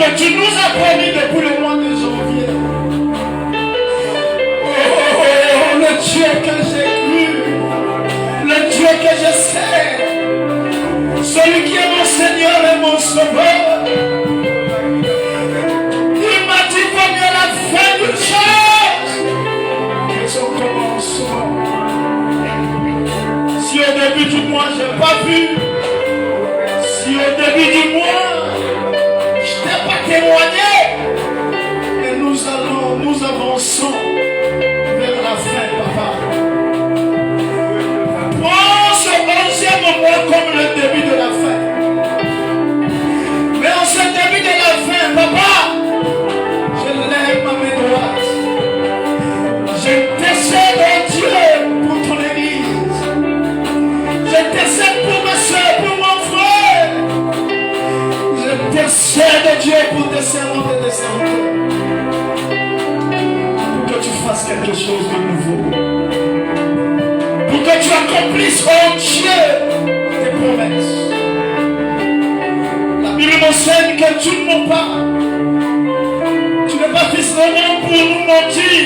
que tu nous as promis depuis le mois de janvier. Oh, le Dieu que j'ai cru, le Dieu que je sais, celui qui est mon Seigneur et mon Sauveur. Il m'a dit vaut mieux la fin d'une chose que son commencement. Si au début du mois je n'ai pas vu, si au début du mois je t'ai pas témoigné, et nous avançons vers la fin, papa. Prends ce 11e mois comme le début de la fin. Mais en ce début de la fin, papa, je lève ma main droite. Je t'essaie de Dieu pour ton église. Je t'essaie pour mes soeurs, pour mon frère. Je t'essaie de Dieu pour tes servantes et tes serviteurs. Pour que tu fasses quelque chose de nouveau. Pour que tu accomplisses, oh Dieu, tes promesses. La Bible m'enseigne que tu ne mens pas. Tu n'es pas fils de l'homme pour nous mentir.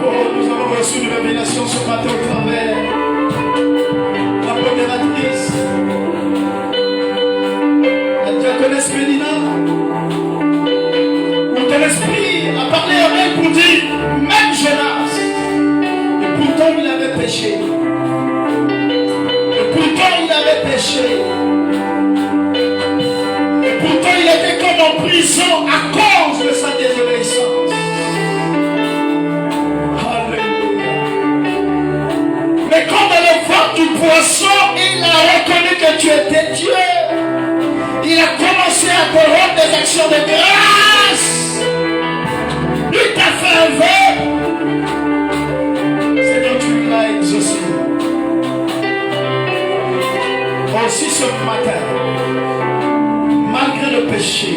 Oh, nous avons reçu une révélation ce matin au travers la première actrice, la diaconesse Mélina, où ton esprit a parlé à elle pour dire, même Jonas, et pourtant il avait péché. Et pourtant il avait péché. Et pourtant il était comme en prison à cause de sa désobéissance. Alléluia. Mais quand dans le ventre du poisson, il a reconnu que tu étais Dieu. Il a commencé à te rendre des actions de grâce. Il t'a fait un vœu. Seigneur, tu l'as exaucé. Aussi ce matin, malgré le péché,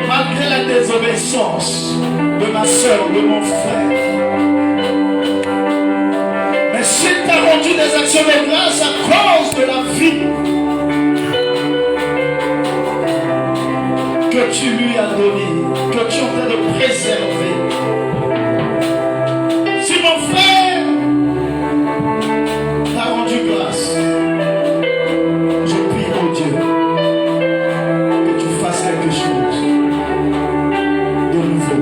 malgré la désobéissance de ma soeur, de mon frère, mais s'il t'a rendu des actions de grâce à cause de la vie que tu lui as donnée, que tu es en train de préserver. Si mon frère t'a rendu grâce, je prie au Dieu que tu fasses quelque chose de nouveau.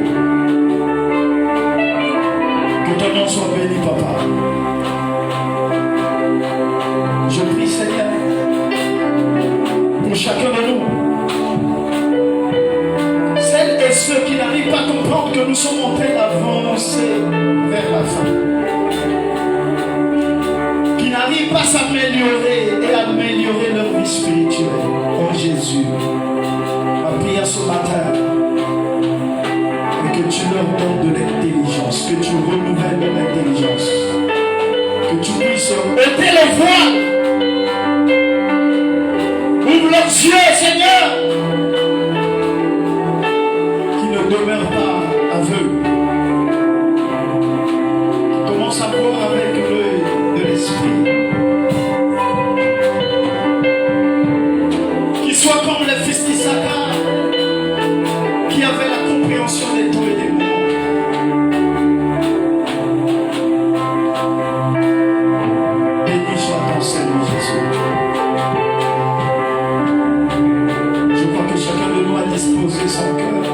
Que ton nom soit béni, papa. Je prie, Seigneur, pour chacun de nous, celles et ceux qui n'arrivent pas à comprendre que nous sommes en train d'avancer vers la fin, qui n'arrivent pas à s'améliorer et à améliorer leur vie spirituelle. Oh Jésus, ma prière ce matin est que tu leur donnes de l'intelligence, que tu renouvelles leur intelligence, que tu puisses ôter le voile. Ouvre leurs yeux, Seigneur, qui ne demeurent pas aveugles, qui commencent à voir avec l'œil de l'esprit, qui soient comme les fils d'Issachar, qui avaient la compréhension des temps et des moments. Béni soit ton Seigneur Jésus. Je crois que chacun de nous a disposé son cœur.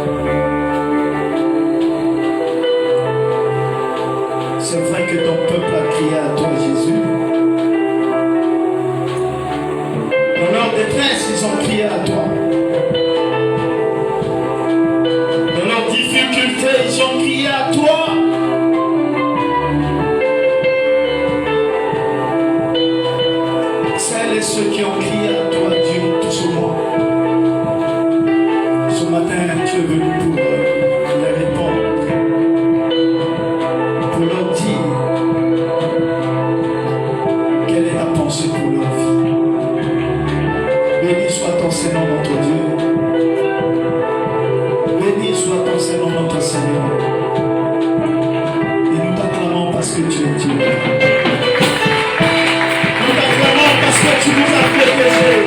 C'est vrai que ton peuple a crié à toi, Jésus. Dans leur détresse, ils ont crié à toi. Dans leurs difficultés, ils ont crié à toi. Celles et ceux qui ont crié à toi durant tout ce mois, ce matin, tu es venu pour les répondre, pour leur dire quelle est ta pensée pour leur vie. Béni soit ton Seigneur, notre Dieu. Béni soit ton Seigneur, notre Seigneur. Et nous t'acclamons parce que tu es Dieu. Nous t'acclamons parce que tu nous as protégés.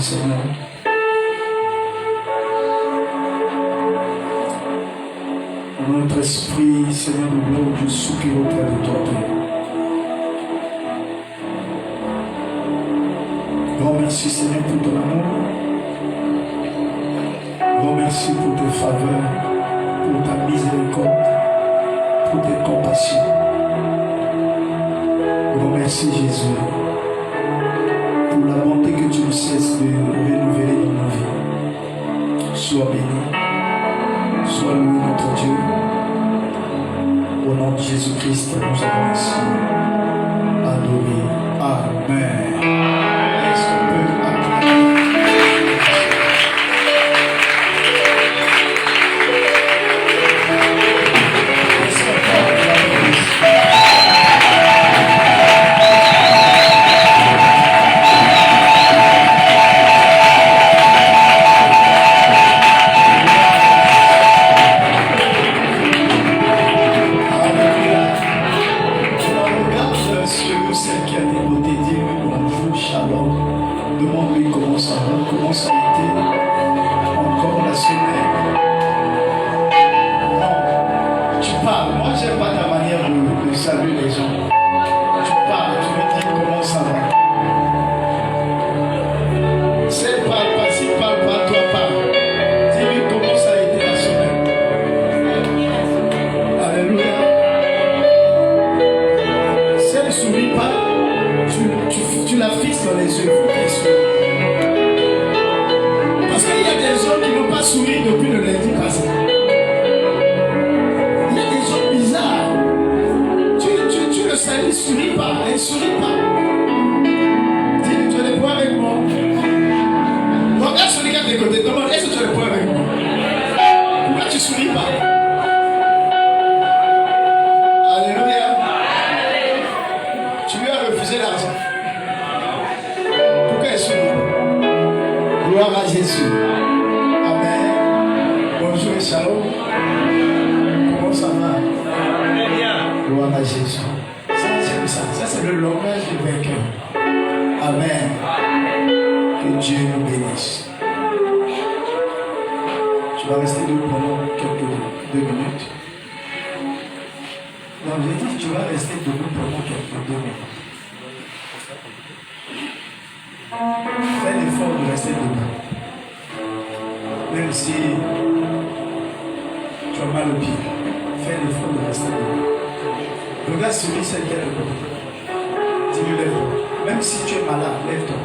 Seigneur. Dans notre esprit, Seigneur de gloire, je soupire auprès de toi, Père. Grand merci, Seigneur, pour ton amour. Grand merci pour tes faveurs, pour ta miséricorde, pour tes compassions. Grand merci, Jésus, pour la bonté que tu ne cesses de renouveler dans nos vies. Sois béni, sois loué notre Dieu. Au nom de Jésus-Christ, nous avons ainsi adoré. Amen. Est-ce qu'on peut applaudir? Est-ce qu'on peut applaudir? Demande-lui comment ça va, comment ça a été, encore la semaine. Non, tu parles. Moi, j'aime pas ta manière de saluer les gens. Tu parles, tu me dis comment ça va. Si elle parle pas, s'il parle pas, toi parle. Dis-lui comment ça a été la semaine. Alléluia. Si elle ne sourit pas, tu la fixes dans les yeux. Parce qu'il y a des gens qui n'ont pas souri depuis le lundi passé. Il y a des gens bizarres. Tu le salues, il ne sourit pas. Elle ne sourit pas. Dis-lui, tu as des points avec moi. Regarde celui qui a des côtés. Demande, est-ce que tu as des points avec moi? Pourquoi tu ne souris pas? Alléluia. Tu lui as refusé l'argent. Pourquoi elle sourit? Gloire à Jésus. Amen. Bonjour et shalom. Comment ça va? Gloire à Jésus. Ça, j'aime ça. Ça, c'est le langage du vainqueur. Amen. Que Dieu nous bénisse. Tu vas rester debout pendant quelques 2 minutes. Non, j'ai dit que tu vas rester debout pendant quelques 2 minutes. Fais l'effort de rester debout. Même si tu as mal au pied, fais l'effort de rester debout. Regarde celui qui est debout. Dis-lui, lève-toi. Même si tu es malade, lève-toi.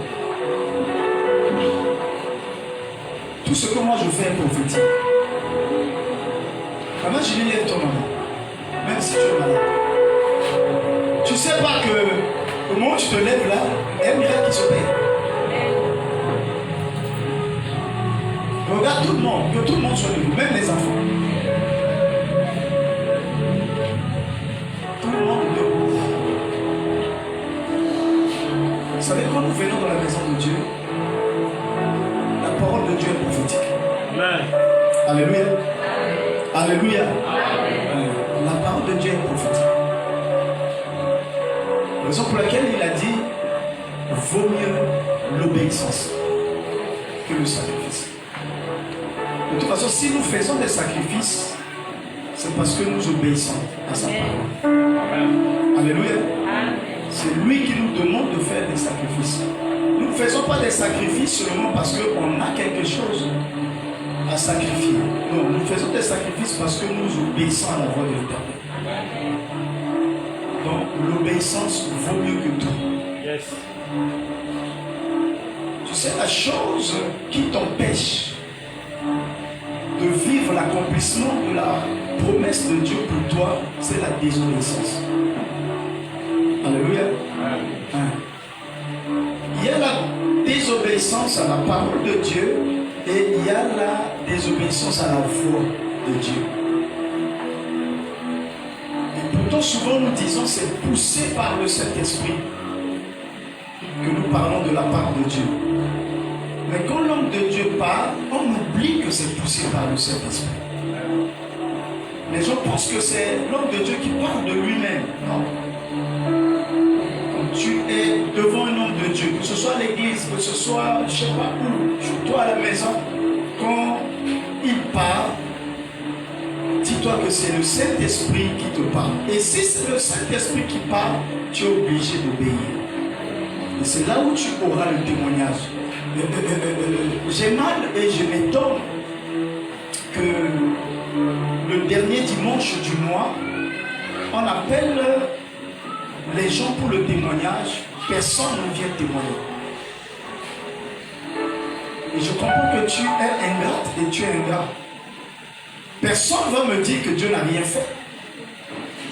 Tout ce que moi je fais est prophétique. Maman, je lui lève-toi, maman. Même si tu es malade. Tu sais pas que au moment où tu te lèves là, il y a un miracle qui se paye. Regarde tout le monde, que tout le monde soit debout, même les enfants. Tout le monde est debout. Vous savez, quand nous venons dans la maison de Dieu, la parole de Dieu est prophétique. Amen. Alléluia. Alléluia. La parole de Dieu est prophétique. Raison pour laquelle il a dit vaut mieux l'obéissance que le sacrifice. De toute façon, si nous faisons des sacrifices, c'est parce que nous obéissons à sa parole. Alléluia. C'est lui qui nous demande de faire des sacrifices. Nous ne faisons pas des sacrifices seulement parce qu'on a quelque chose à sacrifier. Non, nous faisons des sacrifices parce que nous obéissons à la voix de l'Éternel. Donc l'obéissance vaut mieux que tout. Yes. Tu sais, la chose qui t'empêche de vivre l'accomplissement de la promesse de Dieu pour toi, c'est la désobéissance. Alléluia. Il y a la désobéissance à la parole de Dieu et il y a la désobéissance à la voix de Dieu. Et pourtant, souvent nous disons c'est poussé par le Saint-Esprit que nous parlons de la part de Dieu. Mais quand l'homme de Dieu parle, on oublie que c'est poussé par le Saint-Esprit. Les gens pensent que c'est l'homme de Dieu qui parle de lui-même. Non. Quand tu es devant un homme de Dieu, que ce soit à l'église, que ce soit, je ne sais pas où, chez toi à la maison, quand il parle, dis-toi que c'est le Saint-Esprit qui te parle. Et si c'est le Saint-Esprit qui parle, tu es obligé d'obéir. Et c'est là où tu auras le témoignage. J'ai mal et je m'étonne que le dernier dimanche du mois, on appelle les gens pour le témoignage, personne ne vient témoigner. Et je comprends que tu es ingrate et tu es ingrat. Personne ne va me dire que Dieu n'a rien fait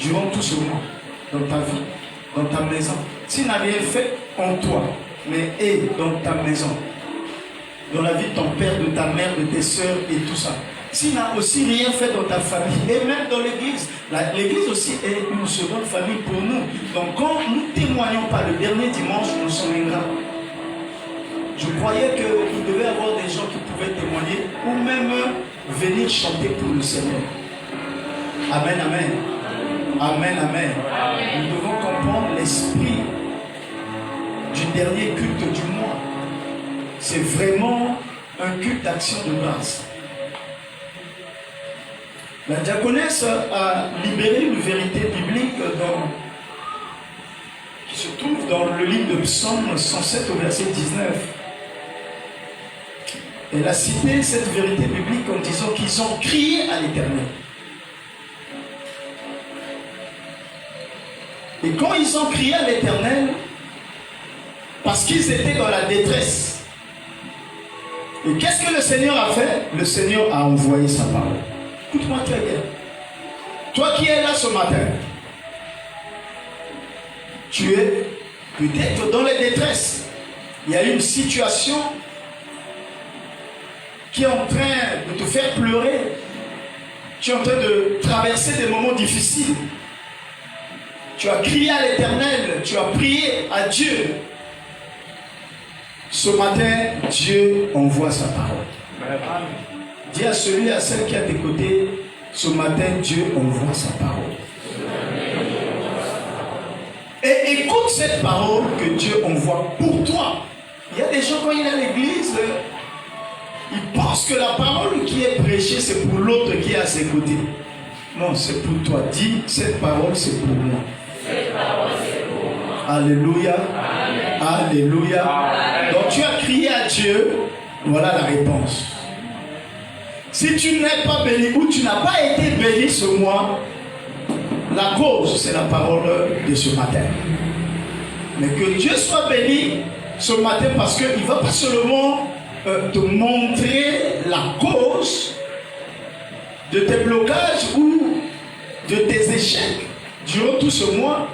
durant tout ce mois, dans ta vie, dans ta maison. S'il n'a rien fait en toi, mais dans ta maison, dans la vie de ton père, de ta mère, de tes soeurs et tout ça. S'il n'a aussi rien fait dans ta famille, et même dans l'église, l'église aussi est une seconde famille pour nous. Donc quand nous ne témoignons pas le dernier dimanche, nous sommes ingrats. Je croyais qu'il devait y avoir des gens qui pouvaient témoigner ou même venir chanter pour le Seigneur. Amen, amen. Amen, amen. Nous devons comprendre l'esprit du dernier culte du mois. C'est vraiment un culte d'action de grâce. La diaconesse a libéré une vérité biblique qui se trouve dans le livre de Psaume 107 au verset 19. Elle a cité cette vérité biblique en disant qu'ils ont crié à l'Éternel. Et quand ils ont crié à l'Éternel, parce qu'ils étaient dans la détresse, et qu'est-ce que le Seigneur a fait? Le Seigneur a envoyé sa parole. Écoute-moi très bien. Toi qui es là ce matin, tu es peut-être dans les détresses. Il y a une situation qui est en train de te faire pleurer. Tu es en train de traverser des moments difficiles. Tu as crié à l'Éternel, tu as prié à Dieu. Ce matin, Dieu envoie sa parole. Dis à celui et à celle qui est à tes côtés, ce matin, Dieu envoie sa parole. Et écoute cette parole que Dieu envoie pour toi. Il y a des gens, quand il est à l'église, ils pensent que la parole qui est prêchée, c'est pour l'autre qui est à ses côtés. Non, c'est pour toi. Dis, cette parole, c'est pour moi. Cette parole, c'est pour moi. Alléluia. Amen. Alléluia. Amen. Donc tu as crié à Dieu, voilà la réponse. Si tu n'es pas béni ou tu n'as pas été béni ce mois, la cause, c'est la parole de ce matin. Mais que Dieu soit béni ce matin parce qu'il ne va pas seulement te montrer la cause de tes blocages ou de tes échecs durant tout ce mois.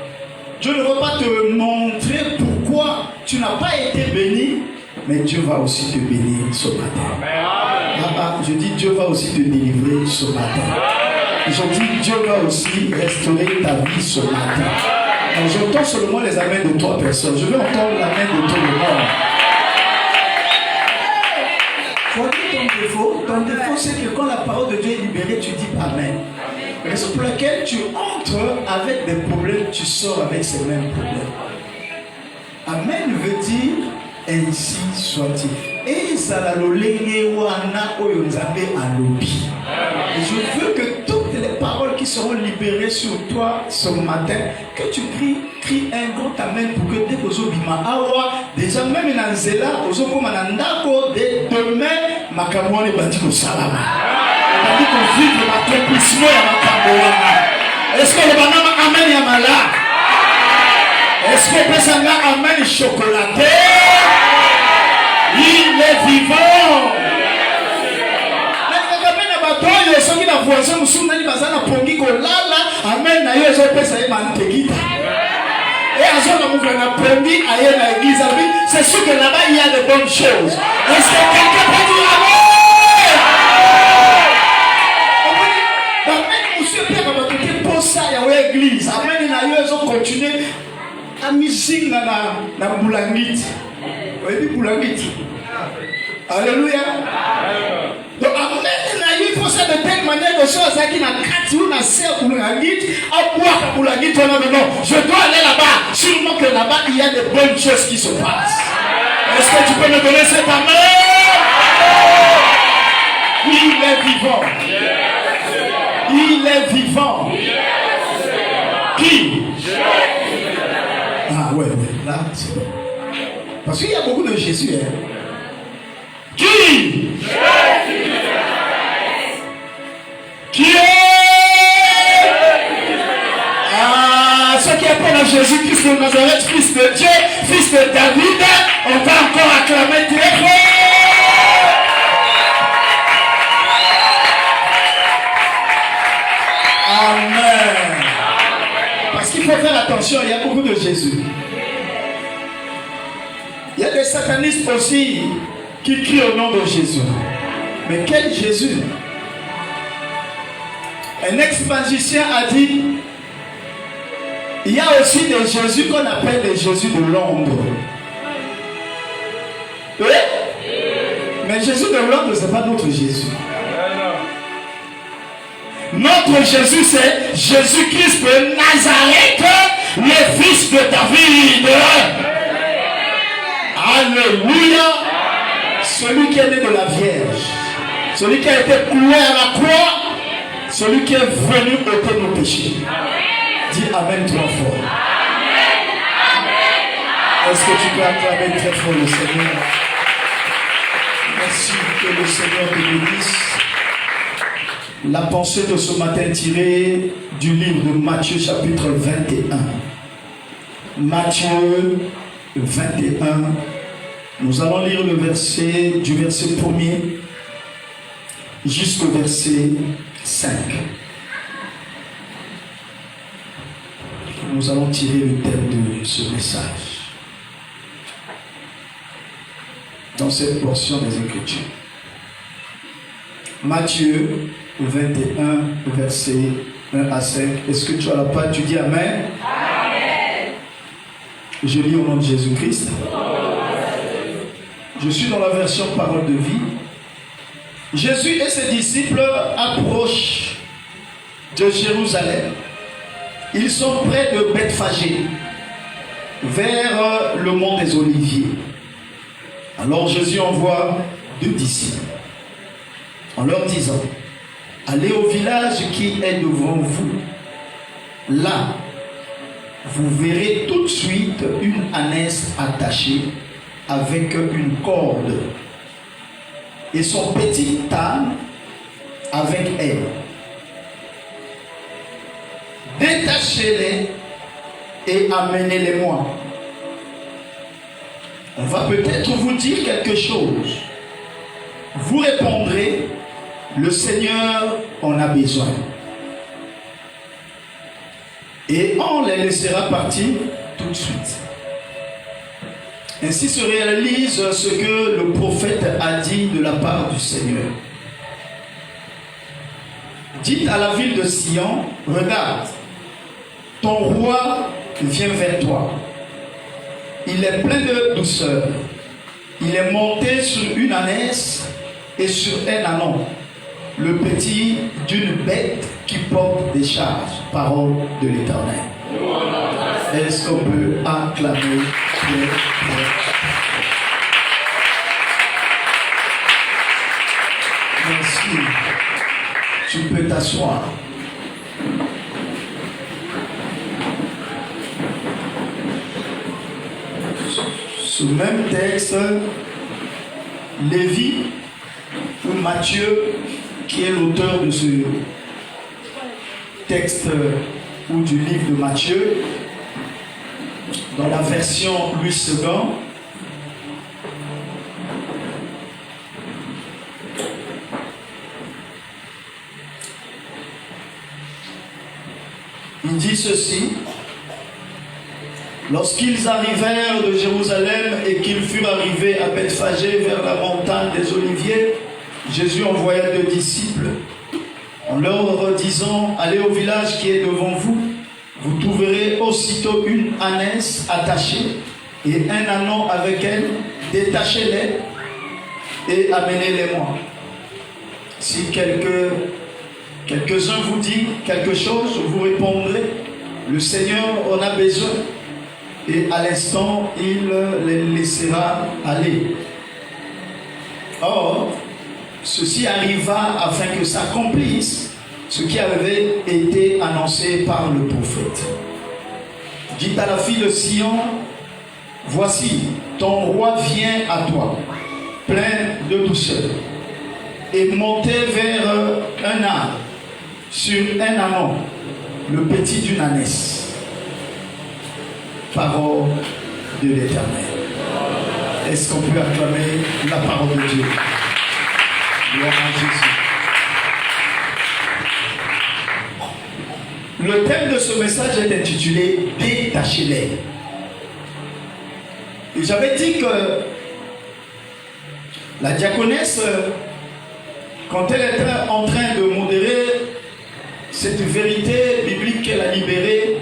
Dieu ne va pas te montrer pourquoi tu n'as pas été béni, mais Dieu va aussi te bénir ce matin. Je dis Dieu va aussi te délivrer ce matin. Je dis Dieu va aussi restaurer ta vie ce matin. J'entends seulement les amens de 3 personnes. Je vais entendre l'amen de tout le monde. Ton défaut, c'est que quand la parole de Dieu est libérée, tu dis Amen. Raison pour laquelle tu entres avec des problèmes, tu sors avec ces mêmes problèmes. Amen veut dire ainsi soit-il. Et je veux que toutes les paroles qui seront libérées sur toi ce matin, que tu cries un grand amen pour que dès que vous déjà même dans Zéla, dès demain, makamouane bandi ko salama. Bandi ko vivre l'accomplissement ya makamouana. Est-ce que le banama amen ya mala? Est-ce que pesanga amen chocolaté? Il est vivant. Oyo soki na voisin musu nani bazana pongi ko lala amen na yo zo pesa ye mantegita et azona muka na pongi aye na église avec c'est sûr que là-bas il y a de bonnes choses. Est-ce que quelqu'un peut dire amen? Donc même monsieur Pierre va côté pour ça il y a l'église amen na yo zo continuer à musique na boulangiti. Oui puis boulangiti. Alléluia. Donc amen na yo faut ça de telle manière que ce soit qui n'a quatre ou n'a serre ou n'a guide, à boire pour la guide, non, je dois aller là-bas. Sûrement que là-bas, il y a de bonnes choses qui se passent. Est-ce que tu peux me donner cet amen? Il est vivant. Il est vivant. Qui? Ah ouais, là, c'est bon. Parce qu'il y a beaucoup de Jésus. Hein. Qui? Qui est? Ah, ceux qui appellent à Jésus-Christ de Nazareth, fils de Dieu, fils de David, on va encore acclamer très fort. Amen. Parce qu'il faut faire attention, il y a beaucoup de Jésus. Il y a des satanistes aussi qui crient au nom de Jésus. Mais quel Jésus? Un ex-magicien a dit, il y a aussi des Jésus qu'on appelle les Jésus de l'ombre. Oui? Mais Jésus de l'ombre, ce n'est pas notre Jésus. Notre Jésus, c'est Jésus-Christ de Nazareth, le fils de David. Alléluia. Celui qui est né de la Vierge, celui qui a été cloué à la croix, celui qui est venu ôter nos péchés. Dis Amen trois fois. Est-ce que tu peux acclamer très fort le Seigneur? Merci, que le Seigneur te bénisse. La pensée de ce matin tirée du livre de Matthieu chapitre 21. Matthieu 21. Nous allons lire le verset du verset 1er jusqu'au verset 5. Nous allons tirer le thème de ce message dans cette portion des Écritures. Matthieu 21, verset 1 à 5. Est-ce que tu as la page? Tu dis Amen. Amen. Je lis au nom de Jésus-Christ. Je suis dans la version Parole de vie. Jésus et ses disciples approchent de Jérusalem. Ils sont près de Bethphagée, vers le mont des Oliviers. Alors Jésus envoie 2 disciples en leur disant: allez au village qui est devant vous. Là, vous verrez tout de suite une ânesse attachée avec une corde et son petit âne avec elle. Détachez-les et amenez-les-moi. On va peut-être vous dire quelque chose. Vous répondrez: le Seigneur en a besoin. Et on les laissera partir tout de suite. Ainsi se réalise ce que le prophète a dit de la part du Seigneur. Dites à la ville de Sion: regarde, ton roi vient vers toi. Il est plein de douceur. Il est monté sur une ânesse et sur un ânon, le petit d'une bête qui porte des charges. Parole de l'Éternel. Est-ce qu'on peut acclamer Dieu? Merci. Tu peux t'asseoir. Ce même texte, Lévi ou Matthieu, qui est l'auteur de ce texte ou du livre de Matthieu, dans la version Louis II, il dit ceci: lorsqu'ils arrivèrent de Jérusalem et qu'ils furent arrivés à Bethphagée vers la montagne des Oliviers, Jésus envoya 2 disciples en leur disant: allez au village qui est devant vous. Vous trouverez aussitôt une ânesse attachée et un ânon avec elle. Détachez-les et amenez-les-moi. Si quelques-uns vous disent quelque chose, vous répondrez, le Seigneur en a besoin. Et à l'instant, il les laissera aller. Or, ceci arriva afin que s'accomplisse ce qui avait été annoncé par le prophète. Dites à la fille de Sion, voici, ton roi vient à toi, plein de douceur, et montez vers un arbre, sur un anon, le petit d'une ânesse. Parole de l'Éternel. Est-ce qu'on peut acclamer la parole de Dieu? Gloire à Jésus. Le thème de ce message est intitulé Détachez-les. Et j'avais dit que la diaconesse, quand elle était en train de modérer cette vérité biblique qu'elle a libérée,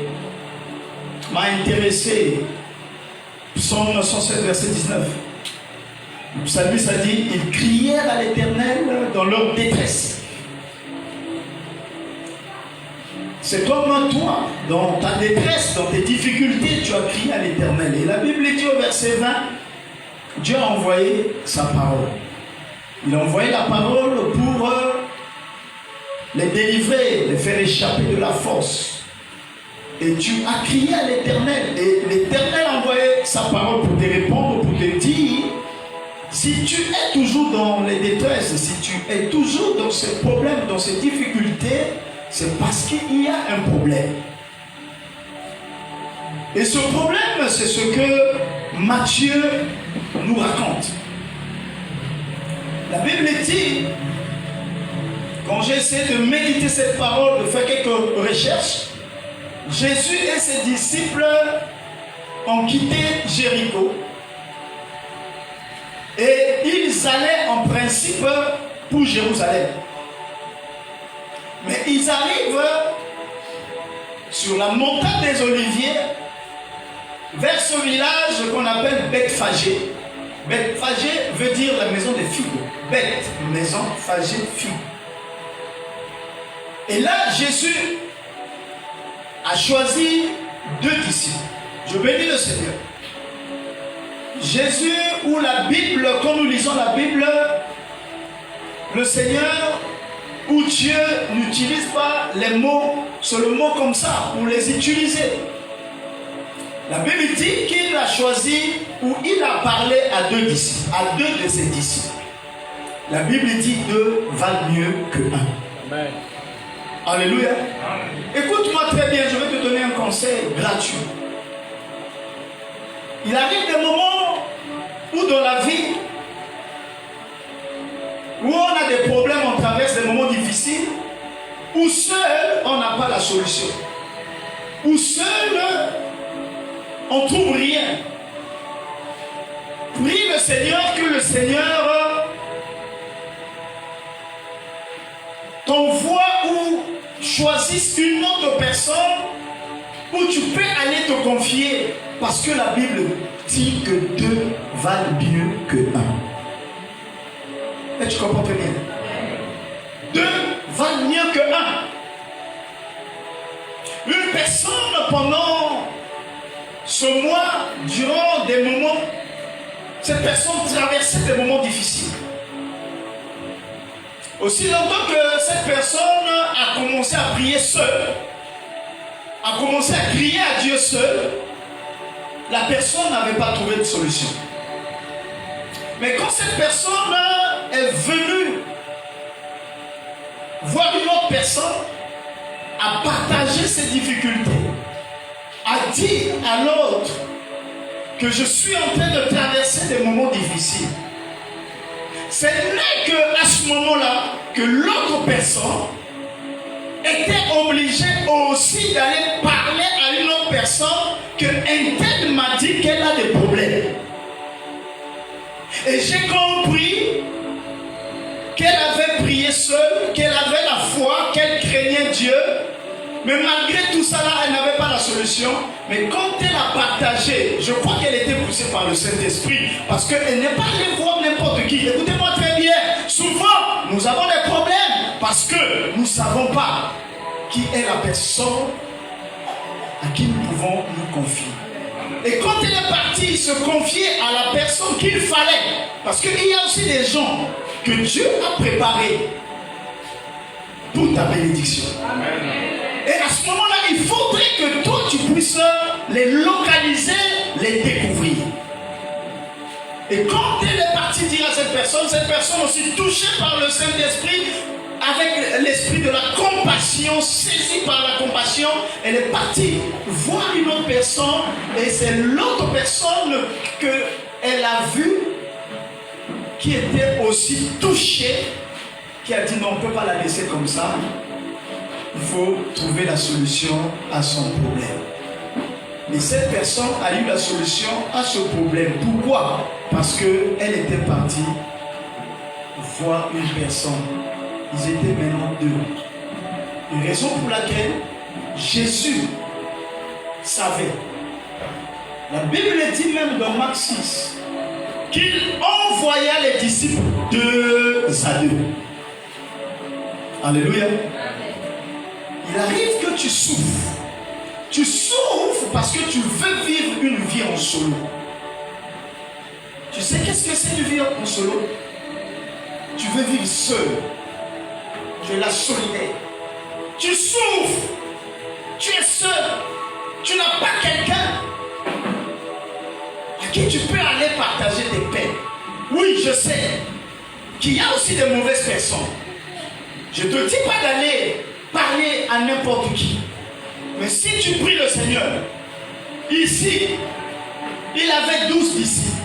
m'a intéressé. Psaume 107, verset 19. Le psalmiste a dit, ils crièrent à l'Éternel dans leur détresse. C'est comme toi, dans ta détresse, dans tes difficultés, tu as crié à l'Éternel. Et la Bible dit au verset 20, Dieu a envoyé sa parole. Il a envoyé la parole pour les délivrer, les faire échapper de la force. Et tu as crié à l'Éternel. Et l'Éternel a envoyé sa parole pour te répondre, pour te dire, si tu es toujours dans les détresses, si tu es toujours dans ces problèmes, dans ces difficultés, c'est parce qu'il y a un problème. Et ce problème, c'est ce que Matthieu nous raconte. La Bible dit, quand j'essaie de méditer cette parole, de faire quelques recherches, Jésus et ses disciples ont quitté Jéricho et ils allaient en principe pour Jérusalem. Mais ils arrivent sur la montagne des Oliviers vers ce village qu'on appelle Bethphagée. Bethphagée veut dire la maison des figues. Beth, maison, Phagée, figue. Et là, Jésus a choisi 2 disciples. Je bénis le Seigneur. Jésus ou la Bible, quand nous lisons la Bible, le Seigneur ou Dieu n'utilise pas les mots, seulement comme ça, pour les utiliser. La Bible dit qu'il a choisi ou il a parlé à 2 disciples, à 2 de ses disciples. La Bible dit 2 valent mieux que 1. Amen. Alléluia. Écoute-moi très bien, je vais te donner un conseil gratuit. Il arrive des moments où dans la vie, où on a des problèmes, on traverse des moments difficiles, où seul on n'a pas la solution. Où seul on ne trouve rien. Prie le Seigneur que le Seigneur t'envoie ou choisisse une autre personne où tu peux aller te confier, parce que la Bible dit que 2 valent mieux que 1. Et tu comprends très bien. 2 valent mieux que 1. Une personne pendant ce mois, durant des moments, cette personne traversait des moments difficiles. Aussi longtemps que cette personne a commencé à prier seule, a commencé à crier à Dieu seul, la personne n'avait pas trouvé de solution. Mais quand cette personne est venue voir une autre personne, a partagé ses difficultés, a dit à l'autre que je suis en train de traverser des moments difficiles, ce n'est qu'à ce moment-là que l'autre personne était obligée aussi d'aller parler à une autre personne que un tel m'a dit qu'elle a des problèmes. Et j'ai compris qu'elle avait prié seule, qu'elle avait la foi, qu'elle craignait Dieu. Mais malgré tout ça là, elle n'avait pas la solution. Mais quand elle a partagé, je crois qu'elle était poussée par le Saint-Esprit. Parce qu'elle n'est pas allée voir n'importe qui. Écoutez-moi très bien. Souvent, nous avons des problèmes. Parce que nous ne savons pas qui est la personne à qui nous pouvons nous confier. Et quand il est parti se confier à la personne qu'il fallait, parce qu'il y a aussi des gens que Dieu a préparés pour ta bénédiction. Et à ce moment-là, il faudrait que toi, tu puisses les localiser, les découvrir. Et quand elle est partie dire à cette personne aussi touchée par le Saint-Esprit, avec l'esprit de la compassion, saisie par la compassion, elle est partie voir une autre personne, et c'est l'autre personne qu'elle a vue qui était aussi touchée, qui a dit non, on ne peut pas la laisser comme ça, il faut trouver la solution à son problème. Et cette personne a eu la solution à ce problème. Pourquoi? Parce qu'elle était partie voir une personne. Ils étaient maintenant deux. Une raison pour laquelle Jésus savait. La Bible dit même dans Marc 6 qu'il envoya les disciples deux à deux. Alléluia. Il arrive que tu souffres. Tu souffres parce que tu veux vivre une vie en solo. Tu sais qu'est-ce que c'est de vivre en solo? Tu veux vivre seul. Tu es la solitaire. Tu souffres. Tu es seul. Tu n'as pas quelqu'un à qui tu peux aller partager tes peines. Oui, je sais qu'il y a aussi de mauvaises personnes. Je ne te dis pas d'aller parler à n'importe qui. Mais si tu pries le Seigneur, ici, il avait 12 disciples.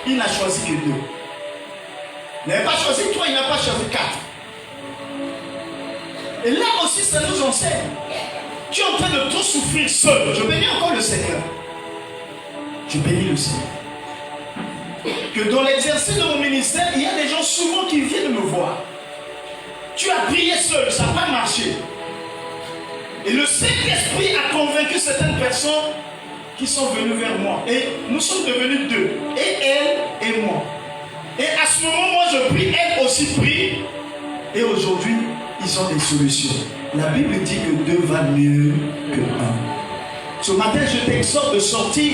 Il n'a choisi que 2. Il n'avait pas choisi 3, il n'a pas choisi 4. Et là aussi, ça nous enseigne. Tu es en train de tout souffrir seul. Je bénis encore le Seigneur. Je bénis le Seigneur. Que dans l'exercice de mon ministère, il y a des gens souvent qui viennent me voir. Tu as prié seul, ça n'a pas marché. Et le Saint-Esprit a convaincu certaines personnes qui sont venues vers moi. Et nous sommes devenus 2. Et elle et moi. Et à ce moment, moi je prie, elle aussi prie. Et aujourd'hui, ils ont des solutions. La Bible dit que 2 valent mieux que 1. Ce matin, je t'exhorte de sortir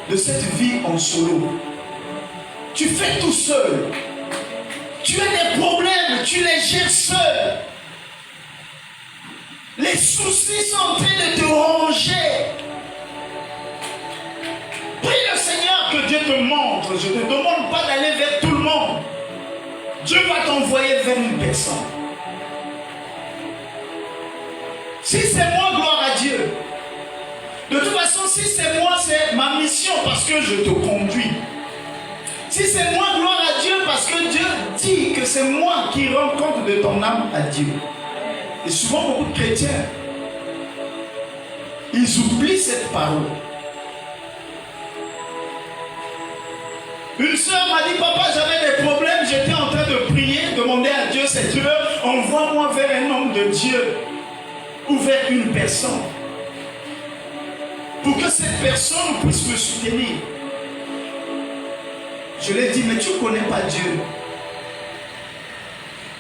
de cette vie en solo. Tu fais tout seul. Tu as des problèmes, tu les gères seul. Les soucis sont en train de te ronger. Prie le Seigneur que Dieu te montre. Je ne te demande pas d'aller vers tout le monde. Dieu va t'envoyer vers une personne. Si c'est moi, gloire à Dieu. De toute façon, si c'est moi, c'est ma mission parce que je te conduis. Si c'est moi, gloire à Dieu, parce que Dieu dit que c'est moi qui rends compte de ton âme à Dieu. Et souvent, beaucoup de chrétiens, ils oublient cette parole. Une soeur m'a dit, papa, j'avais des problèmes, j'étais en train de prier, demander à Dieu, Seigneur, envoie-moi vers un homme de Dieu ou vers une personne pour que cette personne puisse me soutenir. Je lui ai dit, mais tu ne connais pas Dieu.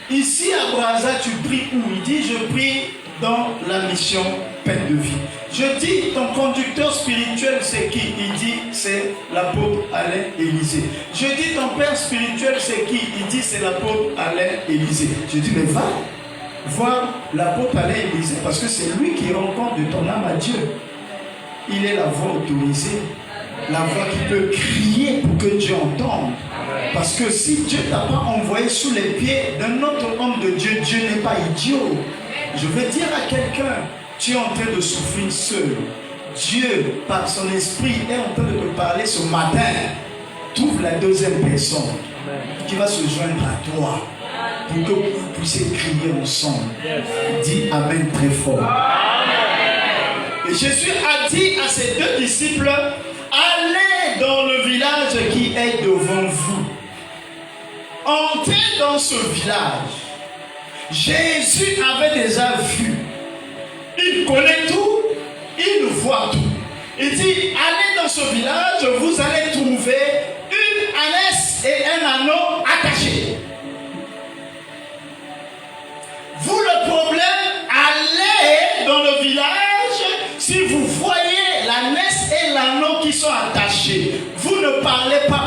Ici à Brazza, tu pries où? Il dit, je prie dans la mission Peine de vie. Je dis, ton conducteur spirituel, c'est qui? Il dit, c'est l'apôtre Alain Élysée. Je dis, ton père spirituel, c'est qui? Il dit, c'est l'apôtre Alain Élysée. Je dis, mais va voir l'apôtre Alain Élysée, parce que c'est lui qui rend compte de ton âme à Dieu. Il est la voix autorisée. La voix qui peut crier pour que Dieu entende. Parce que si Dieu ne t'a pas envoyé sous les pieds d'un autre homme de Dieu, Dieu n'est pas idiot. Je veux dire à quelqu'un, tu es en train de souffrir seul. Dieu, par son esprit, est en train de te parler ce matin. Trouve la deuxième personne qui va se joindre à toi pour que vous puissiez crier ensemble. Dis Amen très fort. Et Jésus a dit à ses 2 disciples, allez dans le village qui est devant vous. Entrez dans ce village. Jésus avait déjà vu. Il connaît tout, il voit tout. Il dit, allez dans ce village, vous allez trouver une ânesse et un anneau attachés.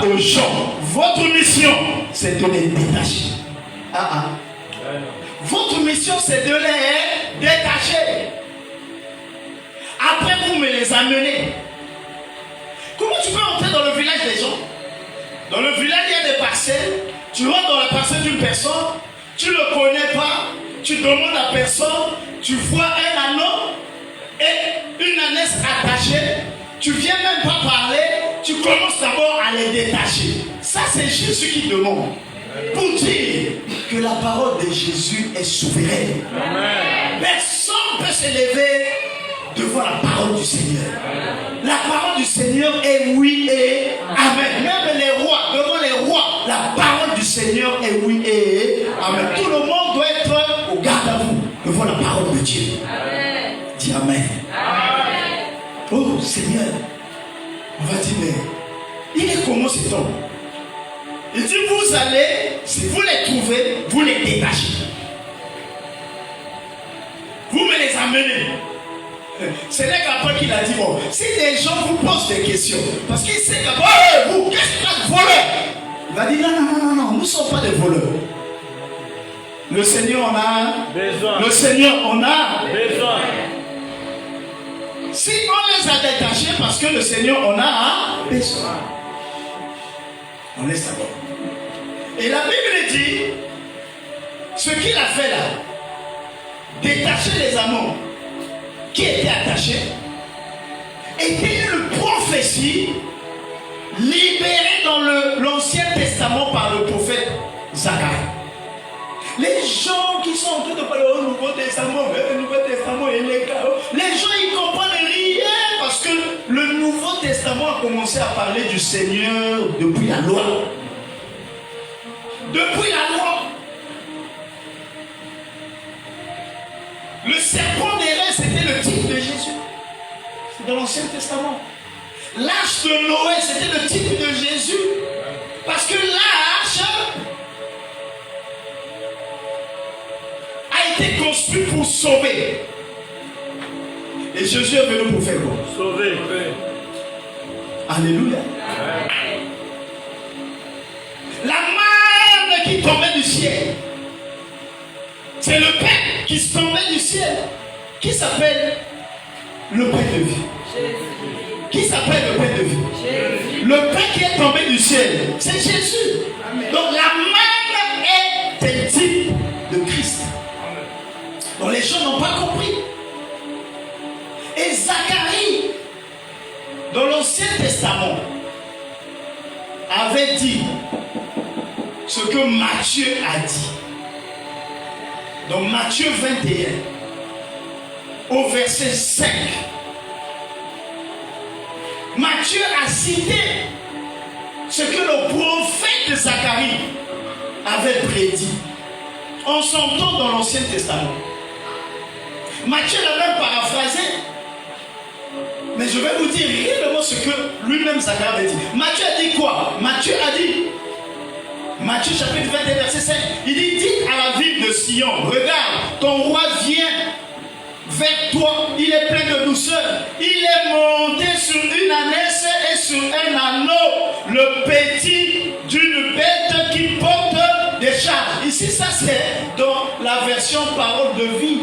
pas aux gens. Votre mission, c'est de les détacher. Votre mission, c'est de les détacher. Après, vous me les amenez. Comment tu peux entrer dans le village des gens? Dans le village, il y a des parcelles. Tu rentres dans la parcelle d'une personne, tu ne le connais pas, tu demandes à personne, tu vois un anneau et une ânesse attachée, tu viens même pas parler, tu commences d'abord à les détacher. Ça, c'est Jésus qui demande. Pour dire que la parole de Jésus est souveraine. Amen. Personne ne peut s'élever devant la parole du Seigneur. La parole du Seigneur est oui et amen. Même les rois, devant les rois, la parole du Seigneur est oui et amen. Tout le monde doit être au garde à vous devant la parole de Dieu. Amen. Dis amen. Amen. Oh Seigneur, on va dire, mais il est comment cet homme? Il dit, vous allez, si vous les trouvez, vous les détachez. Vous me les amenez. C'est là qu'après qu'il a dit, bon, si les gens vous posent des questions, parce qu'il sait qu'après, vous, qu'est-ce que vous êtes voleur? Il va dire, non, nous ne sommes pas des voleurs. Le Seigneur en a besoin. Le Seigneur en a besoin. Si on les a détachés, parce que le Seigneur en a besoin. On laisse d'abord. Et la Bible dit, ce qu'il a fait là, détacher les amants qui étaient attachés, était une prophétie libérée dans l'Ancien Testament par le prophète Zacharie. Les gens qui sont en train de parler au Nouveau Testament, les gens ils comprennent rien parce que le Nouveau Testament a commencé à parler du Seigneur depuis la loi. Depuis la loi. Le serpent d'airain, c'était le type de Jésus. C'est dans l'Ancien Testament. L'arche de Noé, c'était le type de Jésus. Parce que l'arche a été construite pour sauver. Et Jésus est venu pour faire quoi? Sauver. Alléluia. La manne qui tombait du ciel, c'est le pain qui tombait du ciel. Qui s'appelle le pain de vie? Jésus. Qui s'appelle le pain de vie? Jésus. Le pain qui est tombé du ciel, c'est Jésus. Amen. Donc la manne est un type de Christ. Amen. Donc les gens n'ont pas compris. Et Zacharie, dans l'Ancien Testament, avait dit ce que Matthieu a dit. Dans Matthieu 21, au verset 5, Matthieu a cité ce que le prophète Zacharie avait prédit en son temps dans l'Ancien Testament. Matthieu l'a même paraphrasé, mais je vais vous dire réellement ce que lui-même Zacharie avait dit. Matthieu a dit quoi? Matthieu a dit, Matthieu chapitre 21 verset 5, il dit, dites à la ville de Sion, regarde, ton roi vient vers toi, il est plein de douceur, il est monté sur une ânesse et sur un anneau, le petit d'une bête qui porte des charges. Ici ça c'est dans la version parole de vie.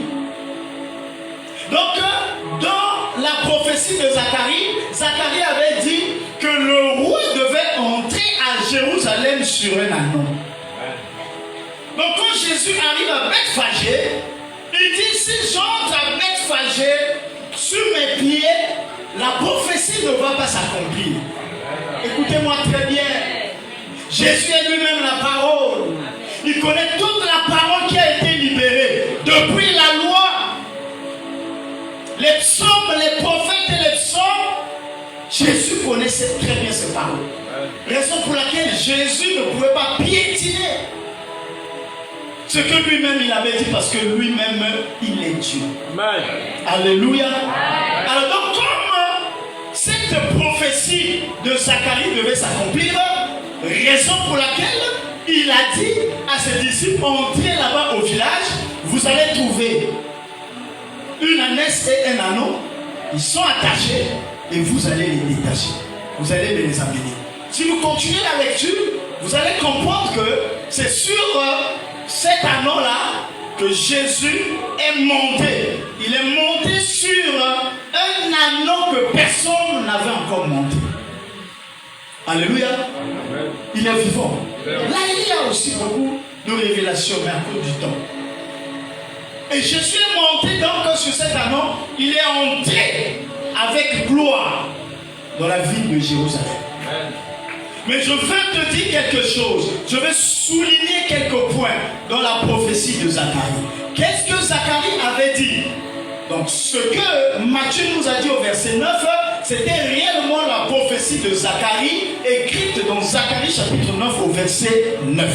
Donc dans la prophétie de Zacharie, Zacharie avait dit que le roi devait entrer à Jérusalem sur un anneau. Donc quand Jésus arrive à Bethphagée, il dit, si j'entre à Bethphagée sur mes pieds, la prophétie ne va pas s'accomplir. Écoutez-moi très bien. Jésus est lui-même la parole. Il connaît toute la parole qui a été libérée. Depuis la loi, les psaumes, les prophètes et les psaumes, Jésus connaissait très bien ces paroles. Raison pour laquelle Jésus ne pouvait pas piétiner ce que lui-même il avait dit, parce que lui-même il est Dieu. Amen. Alléluia. Amen. Alors donc comme cette prophétie de Zacharie devait s'accomplir, raison pour laquelle il a dit à ses disciples, entrez là-bas au village, vous allez trouver une ânesse et un anneau, ils sont attachés et vous allez les détacher. Vous allez me les amener. Si vous continuez la lecture, vous allez comprendre que c'est sur cet anneau-là que Jésus est monté. Il est monté sur un anneau que personne n'avait encore monté. Alléluia. Il est vivant. Là, il y a aussi beaucoup de révélations, mais à cause du temps. Et Jésus est monté donc sur cet anneau. Il est entré avec gloire dans la ville de Jérusalem. Mais je veux te dire quelque chose. Je vais souligner quelques points dans la prophétie de Zacharie. Qu'est-ce que Zacharie avait dit? Donc ce que Matthieu nous a dit au verset 9, c'était réellement la prophétie de Zacharie, écrite dans Zacharie chapitre 9 au verset 9.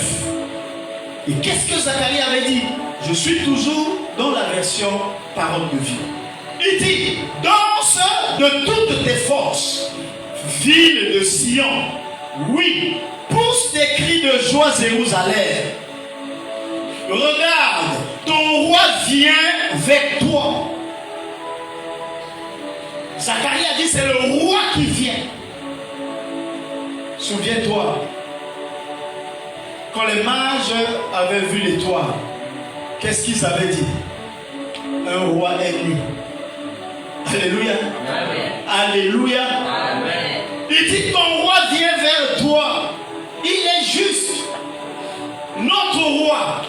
Et qu'est-ce que Zacharie avait dit? Je suis toujours dans la version parole de vie. Il dit, danse de toutes tes forces, ville de Sion. Oui, pousse des cris de joie Jérusalem. Regarde, ton roi vient vers toi. Zacharie a dit, c'est le roi qui vient. Souviens-toi, quand les mages avaient vu l'étoile, qu'est-ce qu'ils avaient dit? Un roi est nu. Alléluia. Amen. Alléluia. Amen. Il dit, ton roi vient vers toi. Il est juste. Notre roi,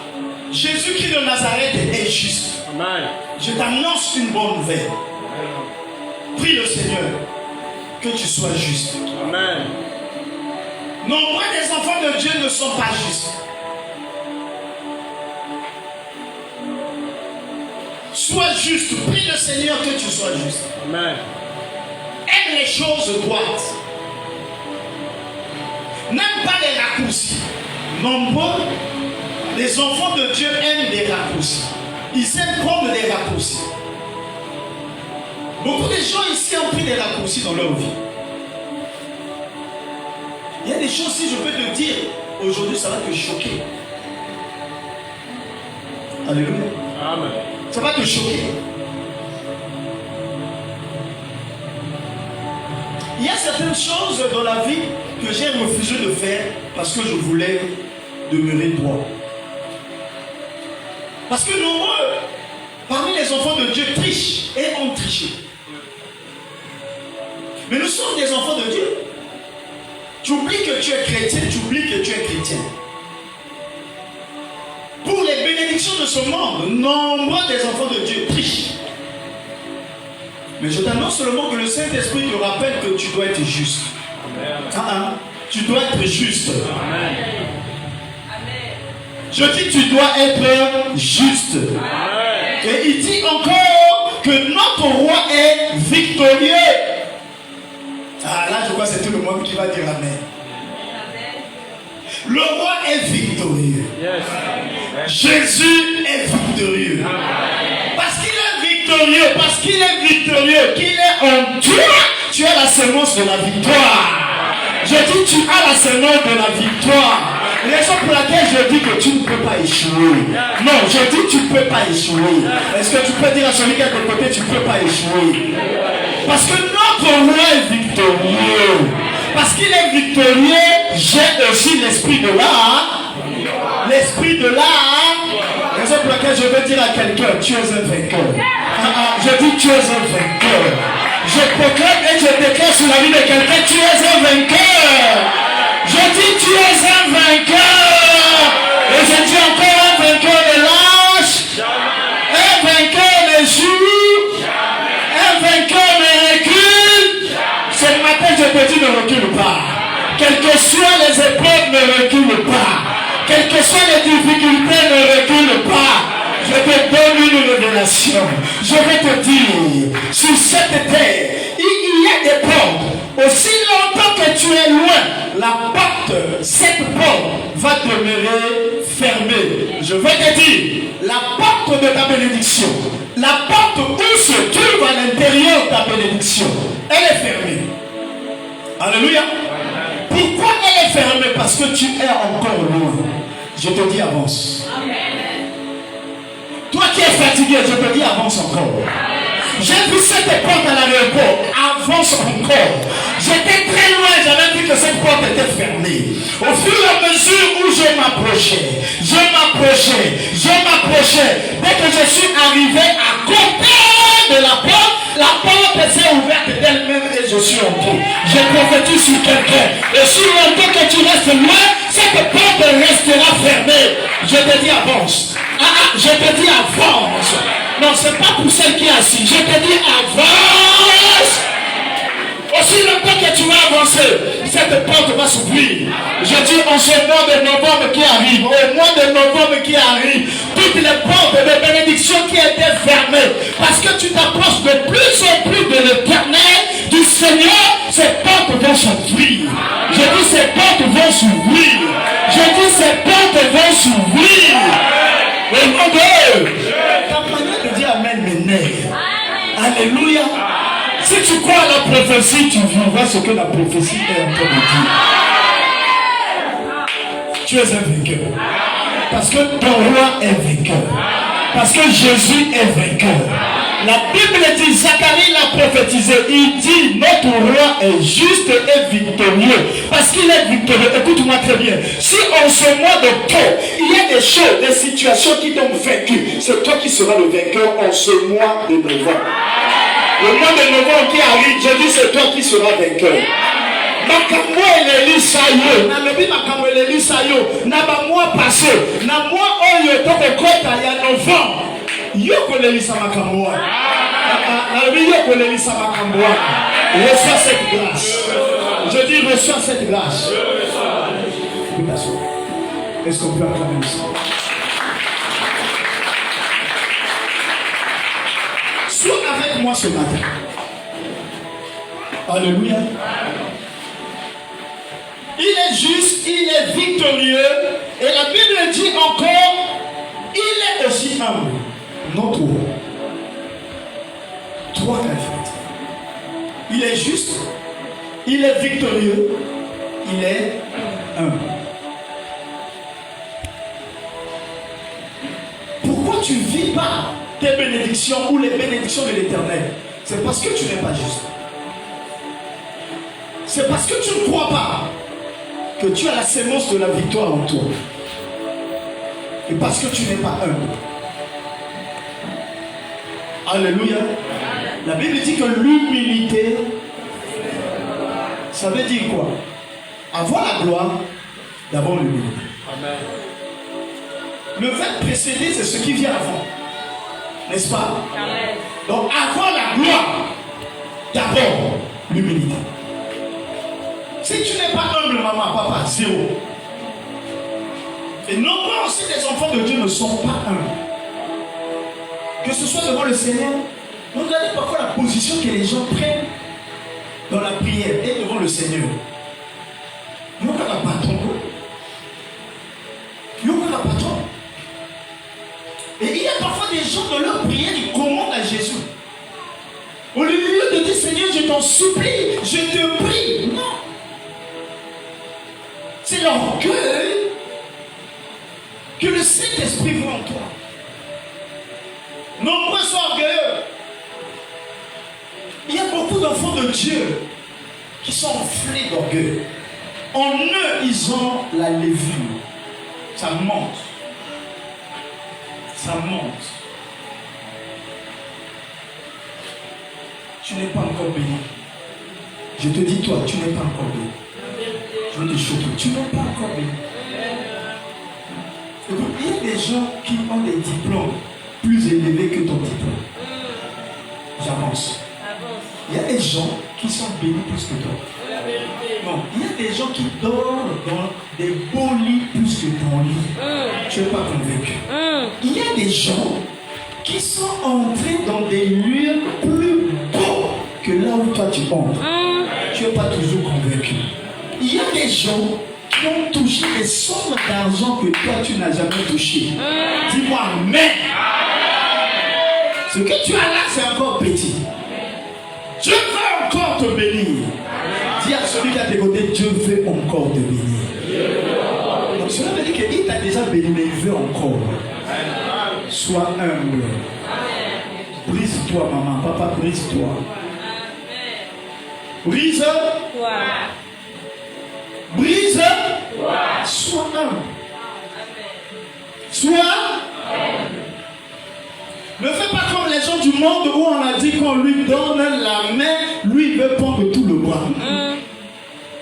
Jésus-Christ de Nazareth, est juste. Amen. Je t'annonce une bonne nouvelle. Prie le Seigneur que tu sois juste. Amen. Nombreux des enfants de Dieu ne sont pas justes. Sois juste. Prie le Seigneur que tu sois juste. Amen. Aime les choses droites. N'aime pas les raccourcis. Nombreux des enfants de Dieu aiment des raccourcis. Ils aiment prendre des raccourcis. Beaucoup de gens ici ont pris des raccourcis dans leur vie. Il y a des choses, si je peux te dire, aujourd'hui ça va te choquer. Alléluia. Amen. Ça va te choquer. Il y a certaines choses dans la vie que j'ai refusé de faire parce que je voulais demeurer droit. Parce que nombreux, parmi les enfants de Dieu, trichent et ont triché. Mais nous sommes des enfants de Dieu. Tu oublies que tu es chrétien, tu oublies que tu es chrétien. Pour les bénédictions de ce monde, nombreux des enfants de Dieu trichent. Mais je t'annonce seulement que le Saint-Esprit te rappelle que tu dois être juste. Amen. Tu dois être juste. Amen. Je dis tu dois être juste. Amen. Et il dit encore que notre roi est victorieux. Ah là je crois que c'est tout le monde qui va dire Amen. Le roi est victorieux. Yes. Jésus est victorieux. Amen. Parce qu'il est victorieux, parce qu'il est victorieux, qu'il est en toi, tu as la semence de la victoire. Je dis tu as la semence de la victoire. Raison pour laquelle je dis que tu ne peux pas échouer. Non, je dis tu ne peux pas échouer. Est-ce que tu peux dire à celui qui est à ton côté, tu ne peux pas échouer? Parce que notre roi est victorieux. Parce qu'il est victorieux, j'ai aussi l'esprit de l'art. L'esprit de l'art. Raison pour laquelle je veux dire à quelqu'un, tu es un vainqueur. Je dis tu es un vainqueur. Je proclame et je déclare sur la vie de quelqu'un, tu es un vainqueur. Je dis tu es un vainqueur. Et je dis encore un vainqueur de lâche. Un vainqueur de jour. Un vainqueur de recul. Ce matin je te dis ne recule pas. Quelles que soient les épreuves, ne recule pas. Quelles que soient les difficultés, ne recule pas. Je te donne une révélation. Je vais te dire, sur cette terre, il y a des portes. Aussi longtemps que tu es loin, la porte, cette porte va demeurer fermée. Je vais te dire, la porte de ta bénédiction, la porte où se trouve à l'intérieur de ta bénédiction, elle est fermée. Alléluia. Pourquoi elle est fermée? Parce que tu es encore loin. Je te dis avance. Amen. Toi qui es fatigué, je te dis avance encore. J'ai vu cette porte à l'aéroport. Avance encore. J'étais très loin, j'avais vu que cette porte était fermée. Au fur et à mesure où je m'approchais, dès que je suis arrivé à côté de la porte s'est ouverte d'elle-même et je suis entré. Je prophétise sur quelqu'un. Et si longtemps que tu restes loin, cette porte restera fermée. Je te dis avance. Je te dis avance. Non, c'est pas pour celle qui est assise. Je te dis avance. Aussi longtemps que tu vas avancer, cette porte va s'ouvrir. Je dis en ce mois de novembre qui arrive, au mois de novembre qui arrive, toutes les portes de bénédiction qui étaient fermées, parce que tu t'approches de plus en plus de l'éternel, du Seigneur, ces portes vont s'ouvrir. Je dis ces portes vont s'ouvrir. Je dis ces portes vont s'ouvrir. Au nom de Dieu. Ta manière de dire Amen m'énerve. Alléluia. Si tu crois à la prophétie, tu vivras ce que la prophétie est en train de dire. Tu es un vainqueur. Parce que ton roi est vainqueur. Parce que Jésus est vainqueur. La Bible dit, Zacharie l'a prophétisé. Il dit, notre roi est juste et victorieux. Parce qu'il est victorieux. Écoute-moi très bien. Si en ce mois d'octobre, il y a des choses, des situations qui t'ont vaincu, c'est toi qui seras le vainqueur en ce mois de novembre. Le mois de novembre qui arrive, je dis c'est toi qui seras vainqueur. Makambo eleli sayo, na lobi makambo eleli sayo, na ba mois passé, na mois oyo to kokota ya novembre. Yo koleli sa makambo wa. Na lobi yo koleli sa makambo wa. Reçois cette grâce. Je dis reçois cette grâce. Est-ce qu'on peut acclamer ça? Sois avec moi ce matin. Alléluia. Il est juste, il est victorieux. Et la Bible dit encore, il est aussi humble. Notre roi. Trois qualités. Il est juste, il est victorieux, il est humble. Pourquoi tu ne vis pas tes bénédictions ou les bénédictions de l'Éternel? C'est parce que tu n'es pas juste. C'est parce que tu ne crois pas que tu as la sémence de la victoire en toi. Et parce que tu n'es pas humble. Alléluia. La Bible dit que l'humilité, ça veut dire quoi? Avoir la gloire, d'abord l'humilité. Amen. Le verbe précédé, c'est ce qui vient avant. N'est-ce pas? Amen. Donc avoir la gloire, d'abord l'humilité. Si tu n'es pas humble, maman, papa, zéro. Et nombreux aussi les enfants de Dieu ne sont pas humbles. Que ce soit devant le Seigneur, regardez parfois la position que les gens prennent dans la prière et devant le Seigneur. Ils n'ont pas la patron. Ils n'ont pas la patron. Et il y a parfois des gens dans leur prière qui commandent à Jésus. Au lieu de dire Seigneur, je t'en supplie, je te prie. Non. C'est l'orgueil que le Saint-Esprit voit en toi. Nombreux sont orgueilleux. Il y a beaucoup d'enfants de Dieu qui sont enflés d'orgueil. En eux, ils ont la levure. Ça monte. Ça monte. Tu n'es pas encore béni. Je te dis, toi, tu n'es pas encore béni. Je veux te choquer. Tu n'es pas encore béni. Écoute, il y a des gens qui ont des diplômes plus élevés que ton diplôme. J'avance. Il y a des gens qui sont bénis plus que toi. Non, il y a des gens qui dorment dans des beaux lits plus que ton lit. Tu n'es pas convaincu. Il y a des gens qui sont entrés dans des lieux plus beaux que là où toi tu entres. Tu n'es pas toujours convaincu. Il y a des gens qui ont touché des sommes d'argent que toi tu n'as jamais touché. Dis-moi amen. Ce que tu as là, c'est encore petit. Dieu veut encore te bénir. Dis à celui qui a tes côtés, Dieu veut encore te bénir. Donc cela veut dire qu'il t'a déjà béni, mais il veut encore. Sois humble. Brise-toi, maman. Papa, brise-toi. Brise-toi. Brise-toi. Sois humble. Sois. Ne fais pas comme les gens du monde où on a dit qu'on lui donne la main, lui il veut prendre tout le bras.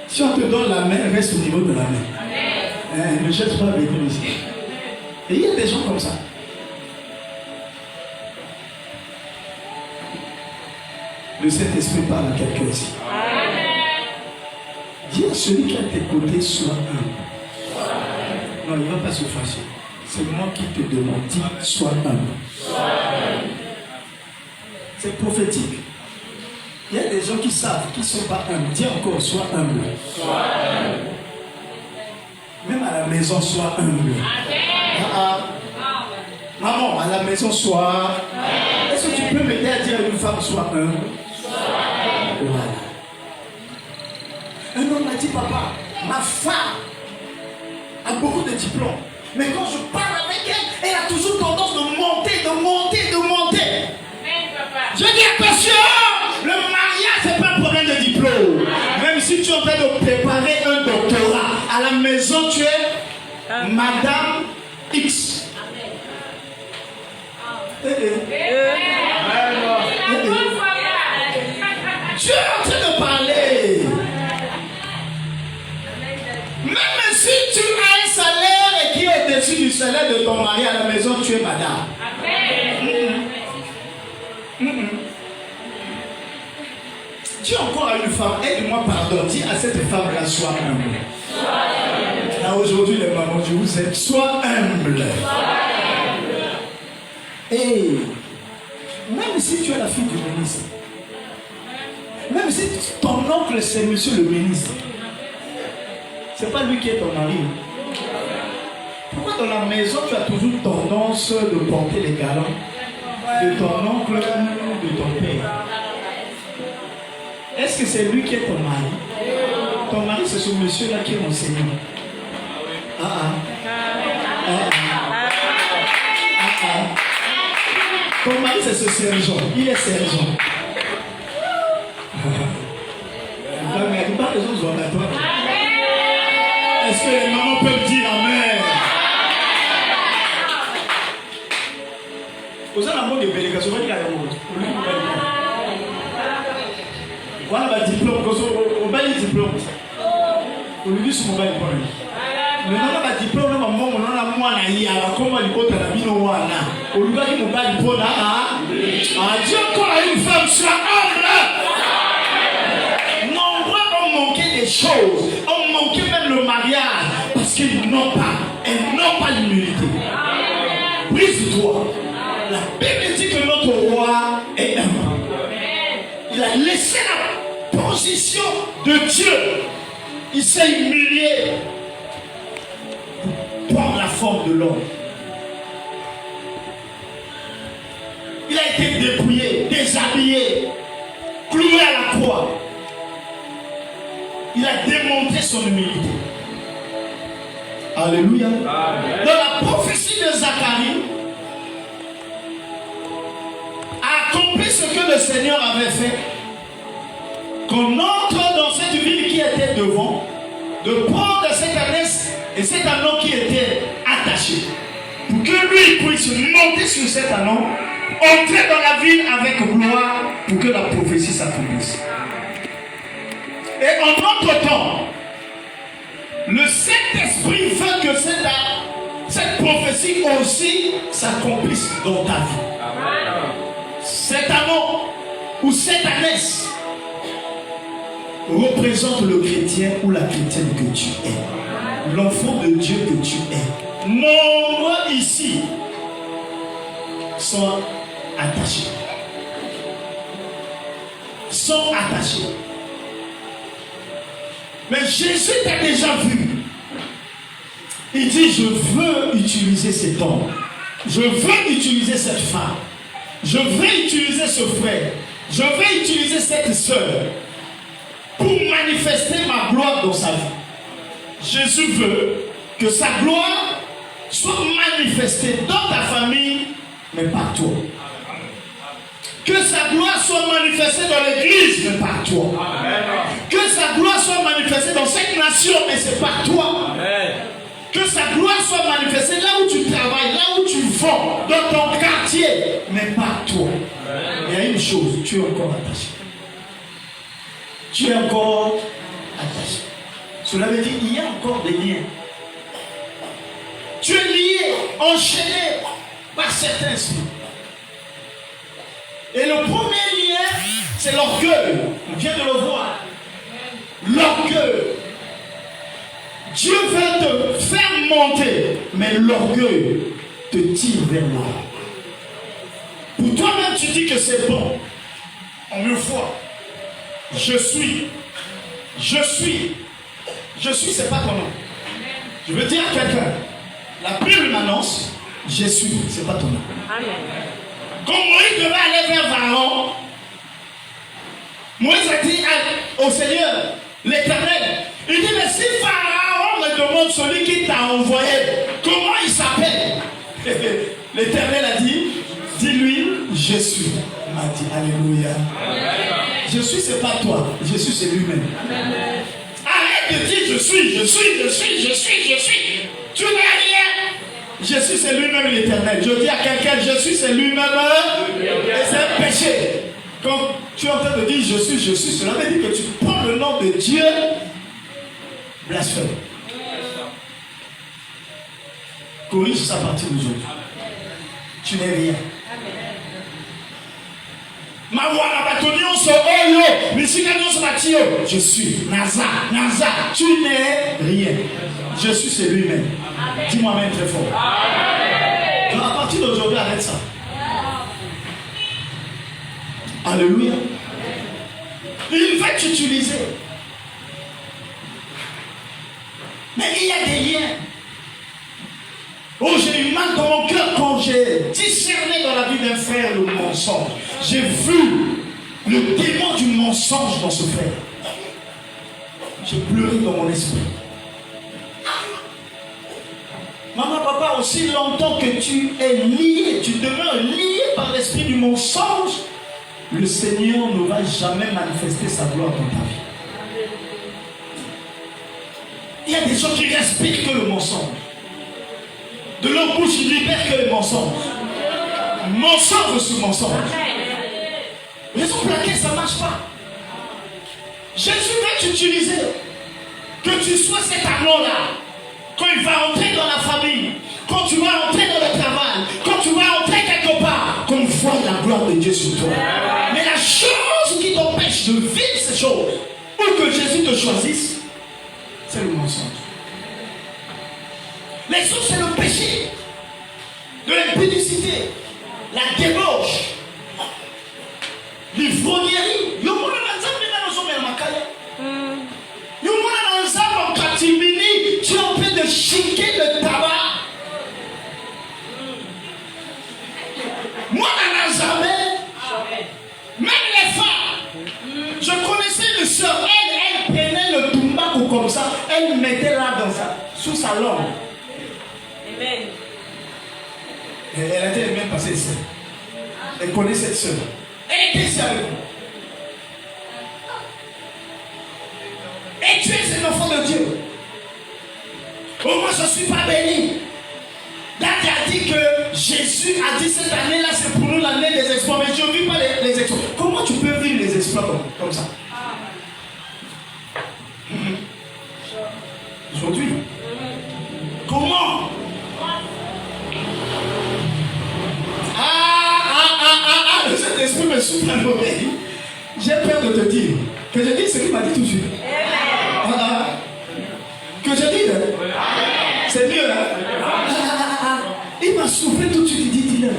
Si on te donne la main, reste au niveau de la main. Ne cherche pas à venir ici. Et il y a des gens comme ça. Le Saint-Esprit parle à quelqu'un ici. Dis à celui qui est à tes côtés, sois humble. Non, il ne va pas se fâcher. C'est moi qui te demande, dis, sois humble. C'est prophétique. Il y a des gens qui savent, qui ne sont pas humbles. Dis encore, sois humble. Même à la maison, sois humble. Maman, à la maison, sois. Est-ce que tu peux m'aider à dire à une femme, sois humble? Voilà. Un homme m'a dit, papa, ma femme a beaucoup de diplômes. Mais quand je parle avec elle, elle a toujours tendance de monter. Je dis attention, le mariage, c'est pas un problème de diplôme. Même si tu es en train de préparer un doctorat, à la maison, tu es Madame X. Tu es en train de parler. Même si tu as un salaire et qui est au-dessus du salaire de ton mari à la maison, tu es madame. Dis encore à une femme, aide-moi pardon, dis à cette femme-là, sois humble. Là aujourd'hui les mamans, je vous aime, sois humble. Et même si tu es la fille du ministre, même si ton oncle c'est monsieur le ministre, c'est pas lui qui est ton mari. Pourquoi dans la maison tu as toujours tendance de porter les galons de ton oncle ou de ton père? Est-ce que c'est lui qui est ton mari? Ton mari c'est ce monsieur là qui est mon Seigneur. Ton mari c'est ce sergent, il est sergent. Mais il n'y a pas raison de voir à toi. Est-ce que les mamans peuvent dire amen? Vous avez un mot de délégation, vous avez un mot. Voilà le diplôme, on va le diplôme. On lui dit ce qu'on va le prendre. Mais on a un diplôme, on a un mois, comment il peut être habillé au Wana. On lui dit qu'on va le prendre. Dieu encore à une femme, sois humble. Des choses, ont manqué même le mariage parce qu'ils n'ont pas l'humilité. Brise-toi. La Bible dit que notre roi est humble. Il a laissé la position de Dieu. Il s'est humilié pour prendre la forme de l'homme. Il a été dépouillé, déshabillé, cloué à la croix. Il a démontré son humilité. Alléluia. Amen. Dans la prophétie de Zacharie, a accompli ce que le Seigneur avait fait. Qu'on entre dans cette ville qui était devant, de prendre cette ânesse et cet anneau qui était attaché, pour que lui puisse monter sur cet anneau, entrer dans la ville avec gloire, pour que la prophétie s'accomplisse. Et en notre temps, le Saint-Esprit veut que cette prophétie aussi s'accomplisse dans ta vie. Amen. Cet anneau ou cette ânesse représente le chrétien ou la chrétienne que tu es, l'enfant de Dieu que tu es. Nombre ici sont attachés. Sont attachés. Mais Jésus t'a déjà vu. Il dit, je veux utiliser cet homme. Je veux utiliser cette femme. Je veux utiliser ce frère. Je veux utiliser cette soeur pour manifester ma gloire dans sa vie. Jésus veut que sa gloire soit manifestée dans ta famille, mais par toi. Que sa gloire soit manifestée dans l'église, mais par toi. Amen. Que sa gloire soit manifestée dans cette nation, mais c'est par toi. Amen. Que sa gloire soit manifestée là où tu travailles, là où tu vends, dans ton quartier, mais par toi. Amen. Il y a une chose, tu es encore attaché. Tu es encore attaché. Cela veut dire qu'il y a encore des liens. Tu es lié, enchaîné par certains esprits. Et le premier lien, c'est l'orgueil. On vient de le voir. L'orgueil. Dieu veut te faire monter, mais l'orgueil te tire vers le bas. Pour toi-même, tu dis que c'est bon. En une fois, je suis, c'est pas ton nom. Je veux dire à quelqu'un, la Bible m'annonce, je suis, c'est pas ton nom. Amen. Quand Moïse devait aller vers Pharaon, Moïse a dit au Seigneur, l'Éternel, il dit, mais si Pharaon me demande celui qui t'a envoyé, comment il s'appelle? L'Éternel a dit, dis-lui, je suis. Il m'a dit, alléluia. Amen. Je suis, c'est pas toi, je suis, c'est lui-même. Amen. Arrête de dire, je suis. Tu n'es rien. Je suis, c'est lui-même l'Éternel. Je dis à quelqu'un, je suis, c'est lui-même. Et c'est un péché. Quand tu es en train de dire, je suis, cela veut dire que tu prends le nom de Dieu, blasphème. Corrige ça à partir d'aujourd'hui. Tu n'es rien. Je suis Naza, tu n'es rien. Je suis, c'est lui-même. Dis-moi même très fort. Donc à partir d'aujourd'hui, arrête ça. Alléluia. Il va t'utiliser. Mais il y a des liens. Oh, j'ai eu mal dans mon cœur quand j'ai discerné dans la vie d'un frère le mensonge. J'ai vu le démon du mensonge dans ce frère. J'ai pleuré dans mon esprit. Maman, papa, aussi longtemps que tu es lié, tu demeures lié par l'esprit du mensonge, le Seigneur ne va jamais manifester sa gloire dans ta vie. Il y a des gens qui respirent que le mensonge. De leur bouche, ils libèrent que le mensonge. Mensonge sur mensonge. Raison pour laquelle ça ne marche pas. Jésus va t'utiliser. Que tu sois cet agneau-là. Quand il va entrer dans la famille, quand tu vas entrer dans le travail, quand tu vas entrer quelque part, qu'on voit la gloire de Dieu sur toi. Mais la chose qui t'empêche de vivre ces choses, pour que Jésus te choisisse, c'est le mensonge. Les autres, c'est le péché, de l'impudicité, la débauche, l'ivrognerie. Tu es en train de chiquer le tabac. Moi, même les femmes, je connaissais une soeur, elle prenait le tumbaco comme ça, elle mettait là dans ça, sous sa langue. Amen. Elle était même passée ici. Elle connaît cette soeur. Elle était ici avec vous. Et tu es un enfant de Dieu. Oh, moi je ne suis pas béni. Date a dit que Jésus a dit cette année-là, c'est pour nous l'année des exploits. Mais je ne vis pas les exploits. Comment tu peux vivre les exploits comme ça? Aujourd'hui. Comment? Le Saint-Esprit me souffle à l'oreille. J'ai peur de te dire que je dis ce qu'il m'a dit tout de suite. Que je dis, c'est mieux là. Il m'a soufflé tout de suite, il dit, dis-le.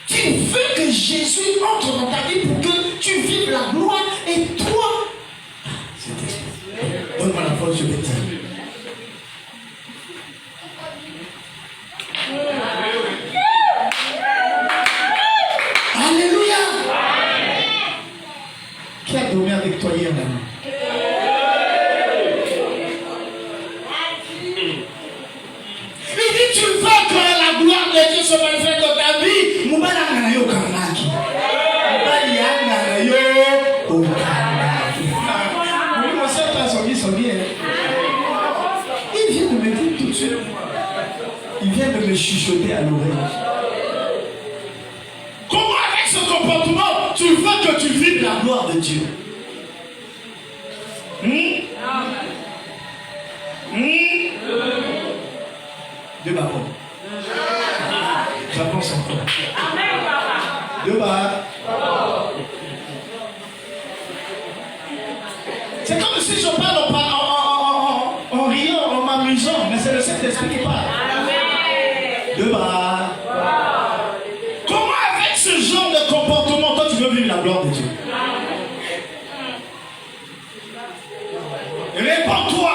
Tu veux que Jésus entre dans ta vie pour que tu vives la gloire et toi. Donne-moi la force, je vais te dire. Alléluia. Qui a dormi avec toi hier maintenant? Tu veux que la gloire de Dieu se manifeste dans ta vie, Moubala Nanayo Kana. chuchoter à l'oreille. Comment avec ce comportement, tu veux que tu vives la gloire de Dieu? Deux barons. J'avance encore. Deux barons. C'est comme si je parle en riant, en m'amusant, mais c'est le Saint-Esprit qui parle. Deux barons. Comment avec ce genre de comportement, toi tu veux vivre la gloire de Dieu? Réponds-toi.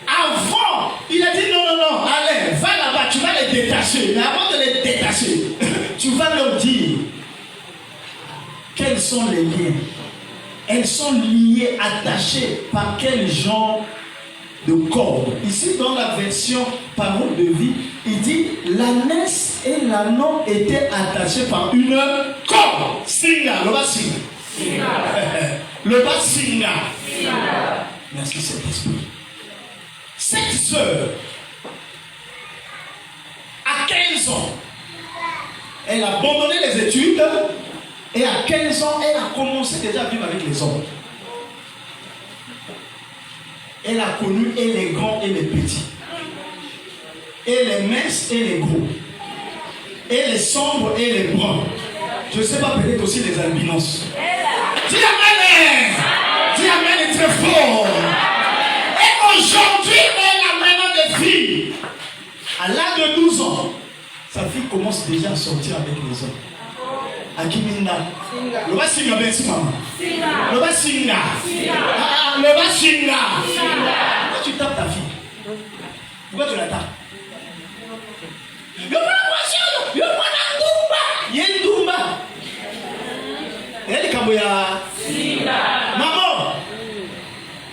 Avant, il a dit non, allez, va là-bas, tu vas les détacher. Mais avant de les détacher, tu vas leur dire quels sont les liens. Elles sont liées, attachées par quel genre de corde. Ici, dans la version parole de vie, il dit l'ânesse et l'ânon étaient attachés par une corde. Singa, le bas singa. Le bas singa. Merci Saint-Esprit. Cette sœur, à 15 ans, elle a abandonné les études et à 15 ans, elle a commencé déjà à vivre avec les hommes. Elle a connu et les grands et les petits, et les minces et les gros, et les sombres et les bruns. Je ne sais pas, peut-être aussi les albinos. Dis Amen! Dis Amen est très fort. Et aujourd'hui, elle amène des filles. À l'âge de 12 ans, sa fille commence déjà à sortir avec les hommes. Akiminda. Le bas singa bensi maman. Le bas singa. Le bas singa. Pourquoi tu tapes ta fille? Pourquoi tu la tapes? Yendumba. Elle est kaboya. Maman.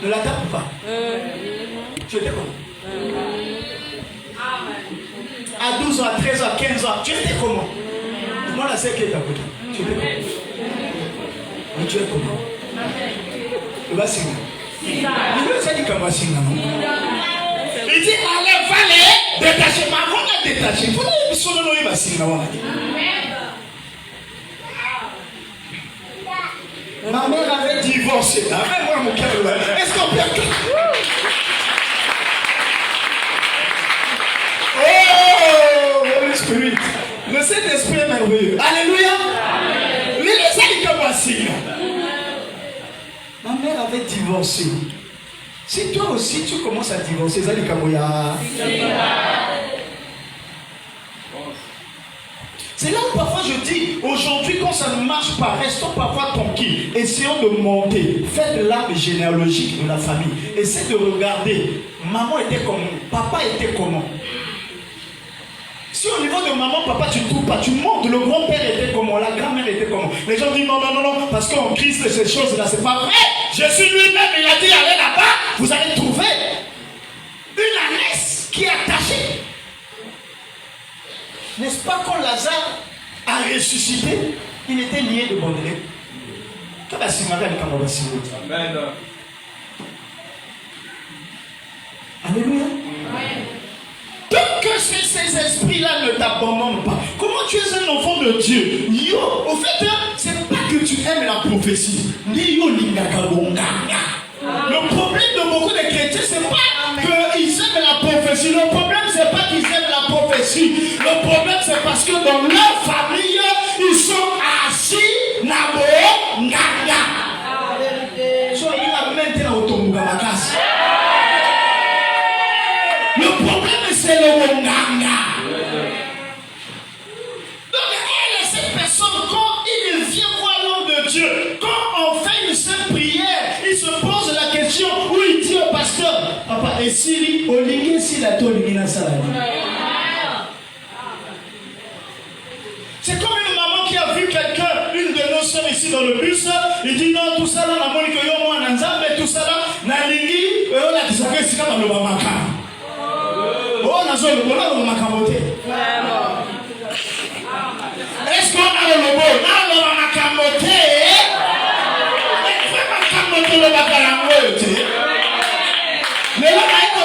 Ne la tape pas. Tu étais comment? À 12 ans, à 13 ans, à 15 ans, tu étais comment? Moi, la sœur qui est à côté. Tu es comment? Mais tu es comment? Le bas singa. Il veut ça dire comment singa, non? Il dit, allez, va les détacher. Mais avant de détacher, il faut que tu sois le bas singa. Ma mère avait divorcé. Avec moi, mon cœur. Est-ce qu'on peut... Oh, Holy Spirit. Le Saint-Esprit est merveilleux. Alléluia. Mais les amis comme voici. Ma mère avait divorcé. Si toi aussi tu commences à divorcer, les amis comme c'est là où parfois je dis, aujourd'hui quand ça ne marche pas, restons parfois tranquilles, essayons de monter, faites l'arbre généalogique de la famille, essayez de regarder, maman était comment, papa était comment. Si au niveau de maman, papa, tu ne trouves pas, tu montes, le grand-père était comment, la grand-mère était comment. Les gens disent non, parce qu'en Christ, ces choses-là, c'est pas vrai. Jésus lui-même, il a dit, allez là-bas, vous allez trouver une ânesse qui est attachée. N'est-ce pas quand Lazare a ressuscité, il était lié de bonheur. Alléluia. Tant que ces esprits-là ne t'abandonnent pas, comment tu es un enfant de Dieu? Yo, au fait, c'est pas que tu aimes la prophétie. Le problème de beaucoup de chrétiens, c'est pas qu'ils aiment la prophétie. Le problème, c'est pas qu'ils aiment la prophétie. Le problème, c'est parce que dans leur famille, ils sont assis, nabo, nganga. Le problème, c'est le nganga. Donc, elle, cette personne, quand il vient voir l'homme de Dieu, quand on fait une simple prière, il se pose la question où il dit au pasteur, papa, et si Olingue, si la Tolingue salade. C'est comme une maman qui a vu quelqu'un, une de nos soeurs ici dans le bus, il dit non, tout ça là, la monique, mais tout ça là, Nalingi, on a dit ça que c'est dans le mamaka. Oh, on a dit le mamakambote. Est-ce qu'on a le lobo? Non, le mamakambote. Le mamakambote. Le mamakambote.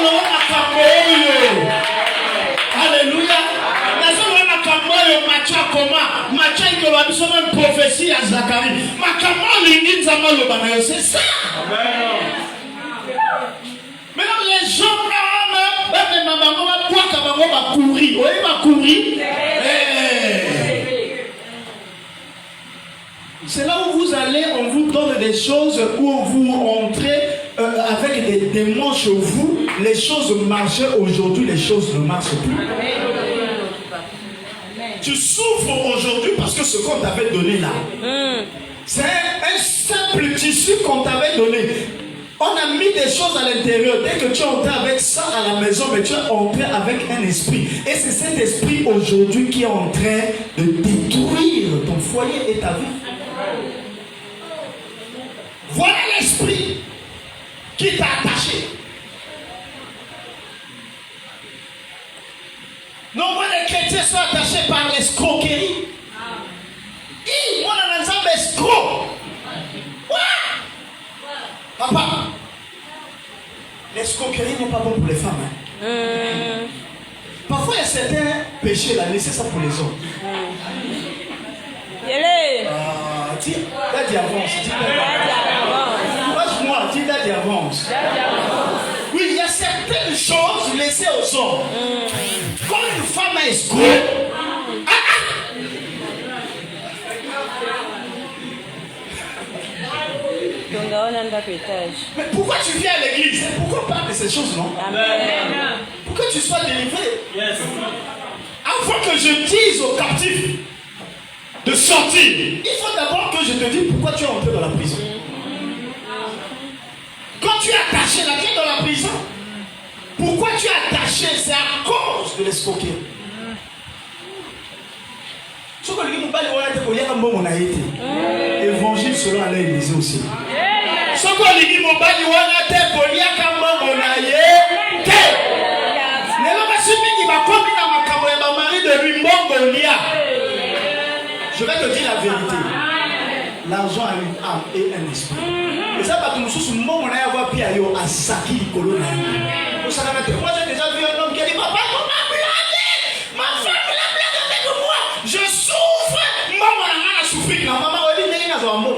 mari. Ma comment l'ingi nzamba le banayo, c'est ça. Maintenant les gens même maman va quoi quand maman va courir. Oui, va courir. C'est là où vous allez, on vous donne des choses où vous entrez avec des démons chez vous. Les choses marchaient aujourd'hui, les choses ne marchent plus. Tu souffres aujourd'hui parce que ce qu'on t'avait donné là, c'est un simple tissu qu'on t'avait donné. On a mis des choses à l'intérieur. Dès que tu es entré avec ça à la maison, mais tu es entré avec un esprit. Et c'est cet esprit aujourd'hui qui est en train de détruire ton foyer et ta vie. Voilà l'esprit qui t'a attaché. Nombre de chrétiens sont attachés par l'escroquerie. Moi, on a un escroc. Papa, l'escroquerie n'est pas bon pour les femmes. Parfois, il y a certains péchés là, laissez ça pour les hommes. Dis, daddy avance. Moi, dis daddy avance. Oui, il y a certaines choses laissées aux hommes. Quand une femme est escroc, mais pourquoi tu viens à l'église? Pourquoi on parle de ces choses, non? Amen. Pour que tu sois délivré. Yes. Avant que je dise aux captifs de sortir, il faut d'abord que je te dise pourquoi tu es entré dans la prison. Quand tu es attaché là, tu es dans la prison. Pourquoi tu es attaché? C'est à cause de l'escroquerie. Évangile selon Alain Élysée aussi. Je vais te dire la vérité. L'argent a une âme et un esprit. Et ça, parce que nous sommes morts, on a avoir pire à Saki Nicolo. Moi, j'ai déjà vu un homme qui a dit papa, on m'a blagué. Ma femme l'a blagué avec moi. Je souffre. Maman a souffert. La maman a dit n'est pas un bon.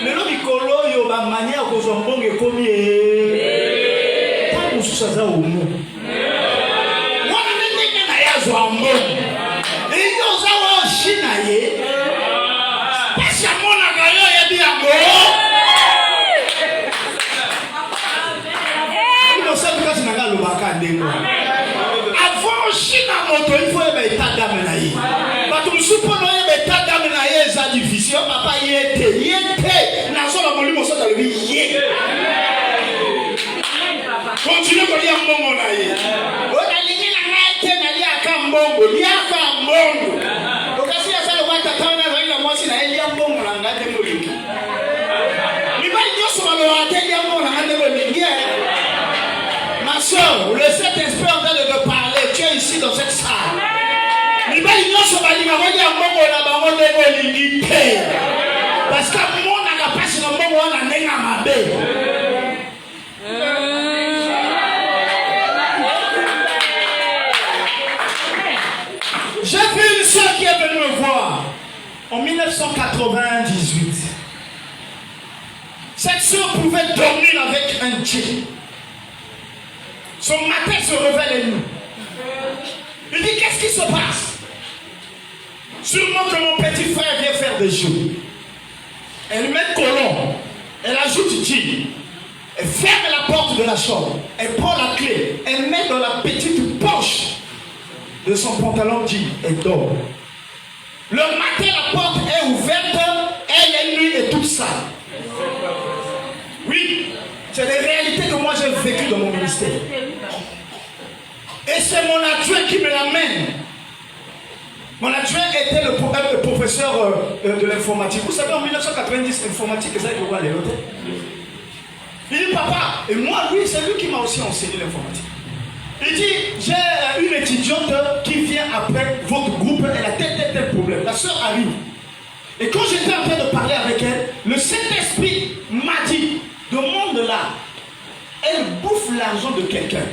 Mais l'homme Nicolo, il y a une manière que son bon est comme il. Pas pour ça, ça au monde. Moi, je n'ai pas un bon. Et nous avons un chinaïe. Parce que mon agayo est bien beau. Avant China moto il faut être état d'âme na yi. Parce que nous suppose état d'âme na yi est difficile. Papa y était. Na so la molimo so dans le yé. Continue ko li ambongo na yi. O na lingi na ngate na li aka mbongo, li aka mbongo. Okasi ya sala kwa tatana na ila mwasi na li ambongo na ngate molingi. Ni bali nyoso ba lo ateli ambongo na ngate molingi. Ma soeur, le Saint-Esprit est en train de te parler. Tu es ici dans cette salle. Parce que mon n'a pas si j'ai vu une soeur qui est venue me voir en 1998. Cette soeur pouvait dormir avec un Dieu. Son matin se révèle en nous. Il dit qu'est-ce qui se passe? Sûrement que mon petit frère vient faire des jeux. Elle met colon. Elle ajoute Dieu. Elle ferme la porte de la chambre. Elle prend la clé. Elle met dans la petite poche de son pantalon Dieu et dort. Le matin, la porte est ouverte. Elle est nue et tout ça. Oui, c'est des réalités que moi j'ai vécues dans mon ministère. Et c'est mon adjoint qui me l'amène. Mon adjoint était le professeur de l'informatique. Vous savez, en 1990, l'informatique, c'est ça que vous allez noter. Il dit, papa, et moi, lui, c'est lui qui m'a aussi enseigné l'informatique. Il dit, j'ai une étudiante qui vient après votre groupe, elle a tel problème. La soeur arrive. Et quand j'étais en train de parler avec elle, le Saint-Esprit m'a dit, de monde là, elle bouffe l'argent de quelqu'un.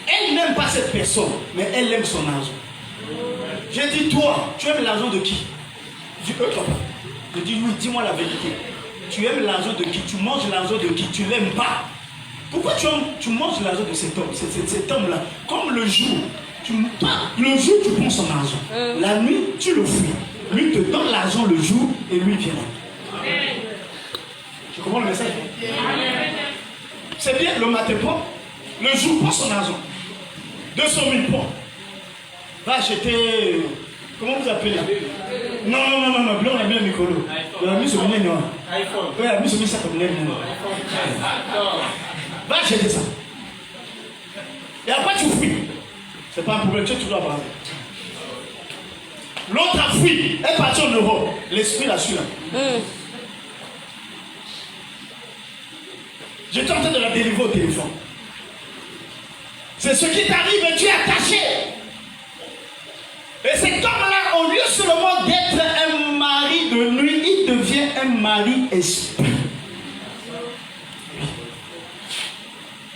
Elle n'aime pas cette personne, mais elle aime son argent. J'ai dit, toi, tu aimes l'argent de qui? Je dis, papa. Je dis oui, dis-moi la vérité. Tu aimes l'argent de qui? Tu manges l'argent de qui? Tu ne l'aimes pas. Pourquoi tu manges l'argent de cet homme? Cet homme-là, comme le jour, le jour tu prends son argent. La nuit, tu le fuis. Lui te donne l'argent le jour et lui vient. Tu comprends le message? C'est bien, le matin prend, le jour prend son argent. 200 000 points. Va acheter, comment vous appelez? Non, blanc, on a bien Nicolo. Il a mis ce million, non? iPhone. Oui, il a mis ce million, ça comme l'air. Va acheter ça. Et après tu fuis. C'est pas un problème, tu es toujours à braver. L'autre a fui, est parti en Europe. L'esprit l'a su là. J'étais en train de la délivrer au téléphone. C'est ce qui t'arrive et tu es attaché. Et cet homme-là, au lieu seulement d'être un mari de nuit, il devient un mari esprit.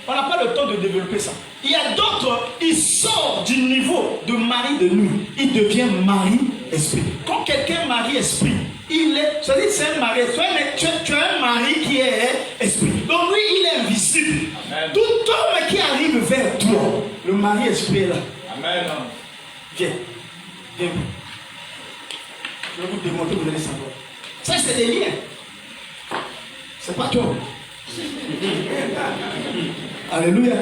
On n'a pas le temps de développer ça. Il y a d'autres, ils sortent du niveau de mari de nuit. Il devient mari esprit. Quand quelqu'un est mari esprit, il est, c'est un mari. Tu as un mari qui est esprit. Donc lui, il est invisible. Amen. Tout homme qui arrive vers toi, le mari esprit est là. Amen. Viens. Je vais vous démontrer, vous allez savoir. Ça, c'est des liens. C'est pas toi. Alléluia.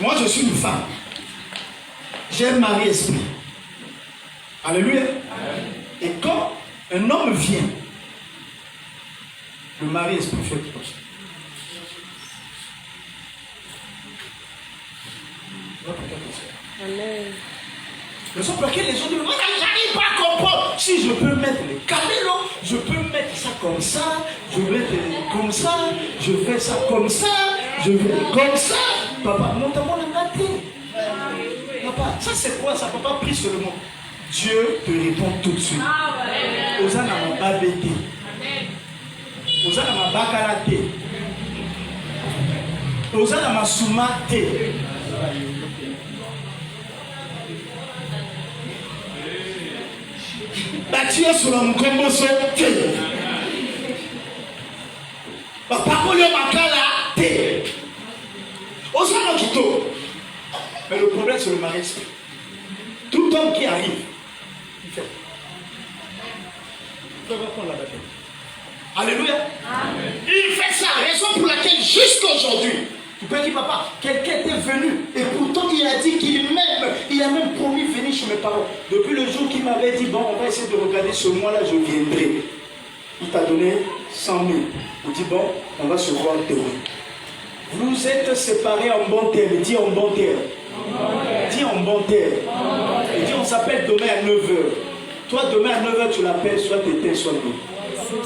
Moi, je suis une femme. J'ai un mari esprit. Alléluia. Et quand un homme vient, le mari esprit fait comme ça. Amen. Le son pour lequel les gens disent, moi j'arrive pas à comprendre. Si je peux mettre les camélos, je peux mettre ça comme ça, je vais mettre comme ça, je fais ça comme ça, je vais comme ça. Papa, notamment la gâté. Papa, ça c'est quoi ça? Papa prie sur le mot. Dieu te répond tout de suite. Osana ma babété. Osana ma bakarate. Osana ma soumate. Tu es sur la moukombo sauté. Papa, yo makala té. Osana kito. Mais le problème c'est le mariage. Tout homme qui arrive, il fait. Il faut reprendre la bataille. Alléluia. Amen. Il fait ça, raison pour laquelle jusqu'à aujourd'hui, tu peux dire papa, quelqu'un était venu et pourtant il a dit qu'il m'aime. Il a même promis de venir chez mes parents. Depuis le jour qu'il m'avait dit, bon, on va essayer de regarder ce mois-là, je viendrai. Il t'a donné 100 000. Il dit, bon, on va se voir demain. Vous êtes séparés en bon terme. Dis en bon terme. Dis en bon terme. Il dit, on s'appelle demain à 9h. Toi, demain à 9h, tu l'appelles, soit t'éteins, soit nous.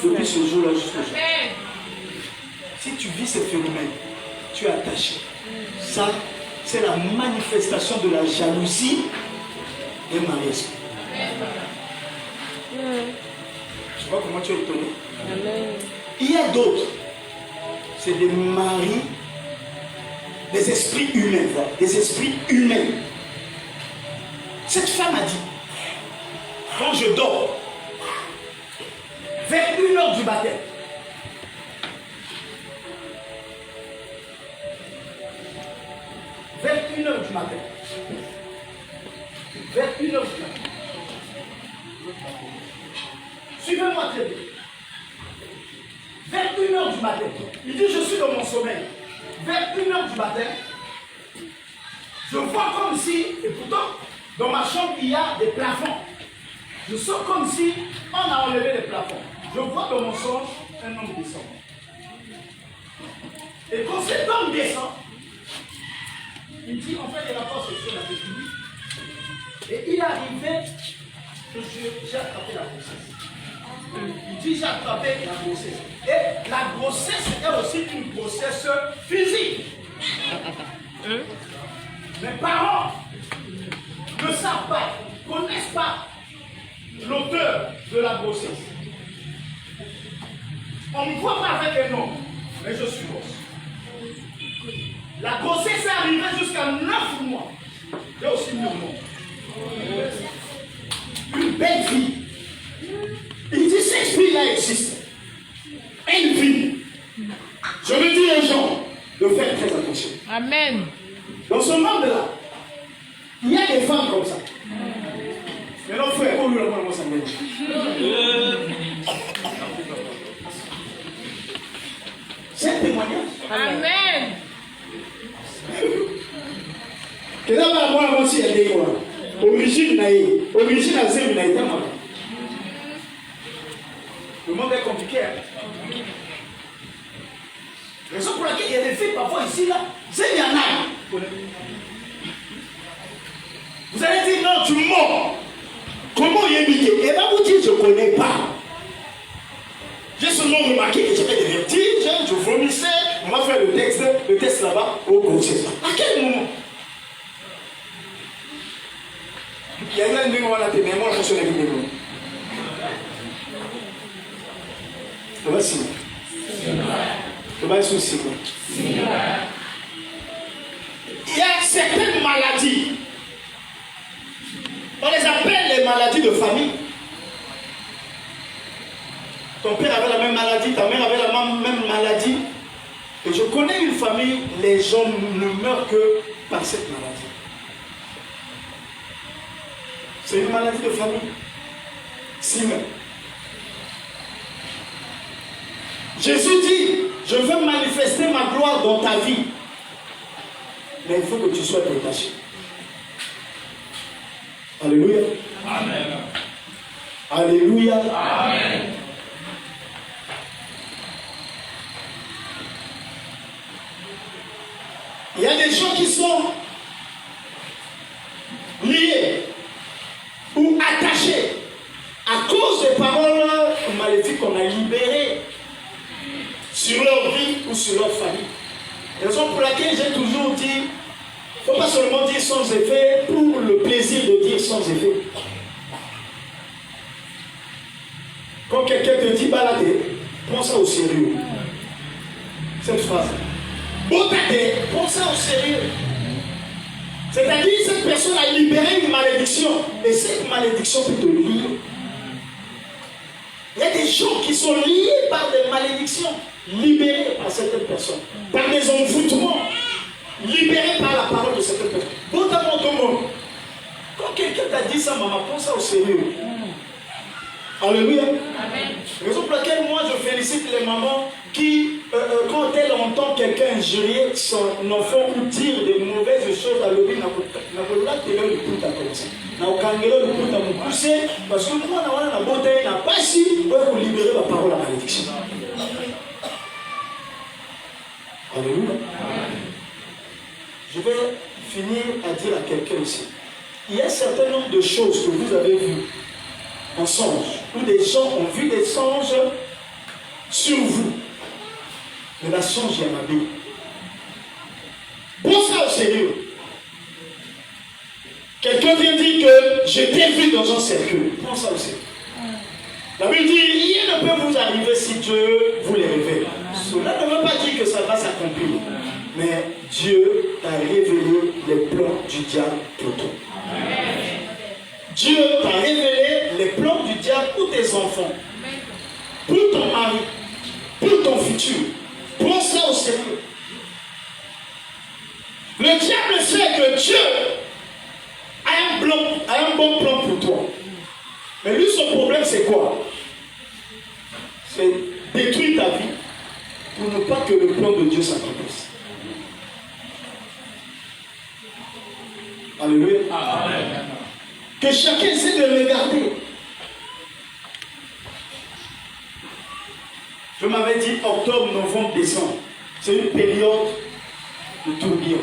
Depuis ce jour-là jusqu'au jour. Si tu vis ce phénomène, tu es attaché. Ça, c'est la manifestation de la jalousie des mariés. Tu vois comment tu es étonné? Il y a d'autres. C'est des maris, des esprits humains. Voilà, des esprits humains. Cette femme a dit, quand je dors, vers 1h du matin, vers 1h du matin, vers 1h du matin, suivez-moi très bien, vers 1h du matin, il dit je suis dans mon sommeil, vers 1h du matin, je vois comme si, et pourtant, dans ma chambre il y a des plafonds, je sens comme si on a enlevé les plafonds, je vois dans mon songe un homme descend, et quand cet homme descend, il dit en fait les rapports sexuels avec lui. Et il arrivait que j'ai attrapé la grossesse. Il dit j'ai attrapé la grossesse. Et la grossesse est aussi une grossesse physique. Mes parents ne savent pas, ne connaissent pas l'auteur de la grossesse. On ne me voit pas avec un homme, mais je suis grosse. La grossesse est arrivée jusqu'à 9 mois. Il y a aussi 9 mois. Une belle fille. Il dit, cet esprit-là existe. Elle vit. Je veux dire aux gens de faire très attention. Amen. Dans ce monde-là, il y a des femmes comme ça. Mais non, frère, on lui a pas ça. C'est un témoignage. Amen. Que là-bas, moi aussi, il y a des gens. Origine, origine, c'est une le monde est compliqué. Raison pour laquelle il y a des filles parfois ici, là, c'est Yana. Vous allez dire non, tu mens. Comment il est piqué? Et bien vous dites, je ne connais pas. J'ai seulement remarqué que j'avais des vertiges, je vomissais, on va faire le test là-bas au conseil. À quel moment? Il y a une ligne où on a été, mais moi je suis avec une voici. Il y a certaines maladies. On les appelle les maladies de famille. Ton père avait la même maladie, ta mère avait la même maladie. Et je connais une famille, les gens ne meurent que par cette maladie. C'est une maladie de famille. Sinon. Jésus dit, je veux manifester ma gloire dans ta vie. Mais il faut que tu sois détaché. Alléluia. Amen. Alléluia. Amen. Il y a des gens qui sont liés ou attachés à cause des paroles maléfiques qu'on a libérées sur leur vie ou sur leur famille. Raison pour laquelle j'ai toujours dit, il ne faut pas seulement dire sans effet pour le plaisir de dire sans effet. Quand quelqu'un te dit baladez, prends ça au sérieux. Cette phrase. Botader, prends ça au sérieux. C'est-à-dire cette personne a libéré une malédiction et cette malédiction peut te lier. Il y a des gens qui sont liés par des malédictions, libérés par certaines personnes, par des envoûtements, libérés par la parole de certaines personnes. Notamment tout le monde. Quand quelqu'un t'a dit ça, maman, prends ça au sérieux. Alléluia. Amen. Raison pour laquelle moi je félicite les mamans qui, quand elles entendent quelqu'un injurier son enfant ou dire des mauvaises choses à l'objet, parce que moi, la beauté n'a pas si pour libérer la parole à malédiction. Alléluia. Je vais finir à dire à quelqu'un ici. Il y a un certain nombre de choses que vous avez vues en songe, où des gens ont vu des songes sur vous. Mais la songe est ma vie. Prends ça au sérieux. Quelqu'un vient dire que je t'ai vu dans un cercueil. Prends ça au sérieux. La Bible dit, rien ne peut vous arriver si Dieu vous les révèle. Cela ne veut pas dire que ça va s'accomplir. Mais Dieu t'a révélé les plans du diable pour toi. Dieu t'a révélé les plans du diable pour tes enfants, pour ton mari, pour ton futur. Prends ça au sérieux. Le diable sait que Dieu a un bon plan pour toi. Mais lui, son problème, c'est quoi? C'est détruire ta vie pour ne pas que le plan de Dieu s'accomplisse. Alléluia. Amen. Que chacun essaie de regarder. Je m'avais dit octobre, novembre, décembre. C'est une période de tourbillon.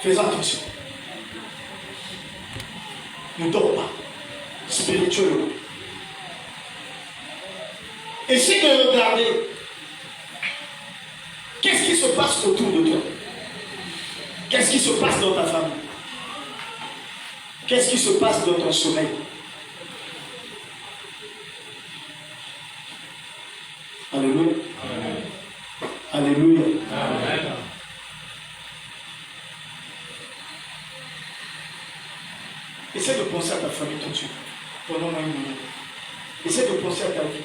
Fais attention. Ne dors pas. Spirituellement. Essaie de regarder. Qu'est-ce qui se passe autour de toi? Qu'est-ce qui se passe dans ta famille? Qu'est-ce qui se passe dans ton sommeil? Alléluia. Amen. Alléluia. Amen. Essaie de penser à ta famille tout de suite, pendant une minute. Essaie de penser à ta vie.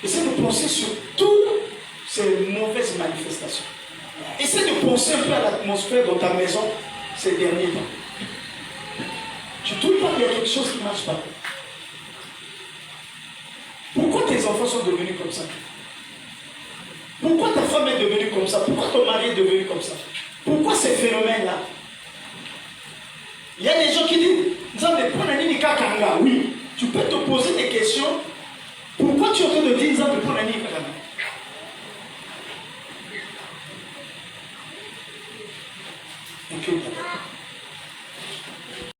Essaie de penser sur toutes ces mauvaises manifestations. Essaie de penser un peu à l'atmosphère dans ta maison ces derniers temps. Tu trouves pas qu'il y a quelque chose qui ne marche pas? Pourquoi tes enfants sont devenus comme ça? Pourquoi ta femme est devenue comme ça? Pourquoi ton mari est devenu comme ça? Pourquoi ces phénomènes-là? Il y a des gens qui disent, oui, tu peux te poser des questions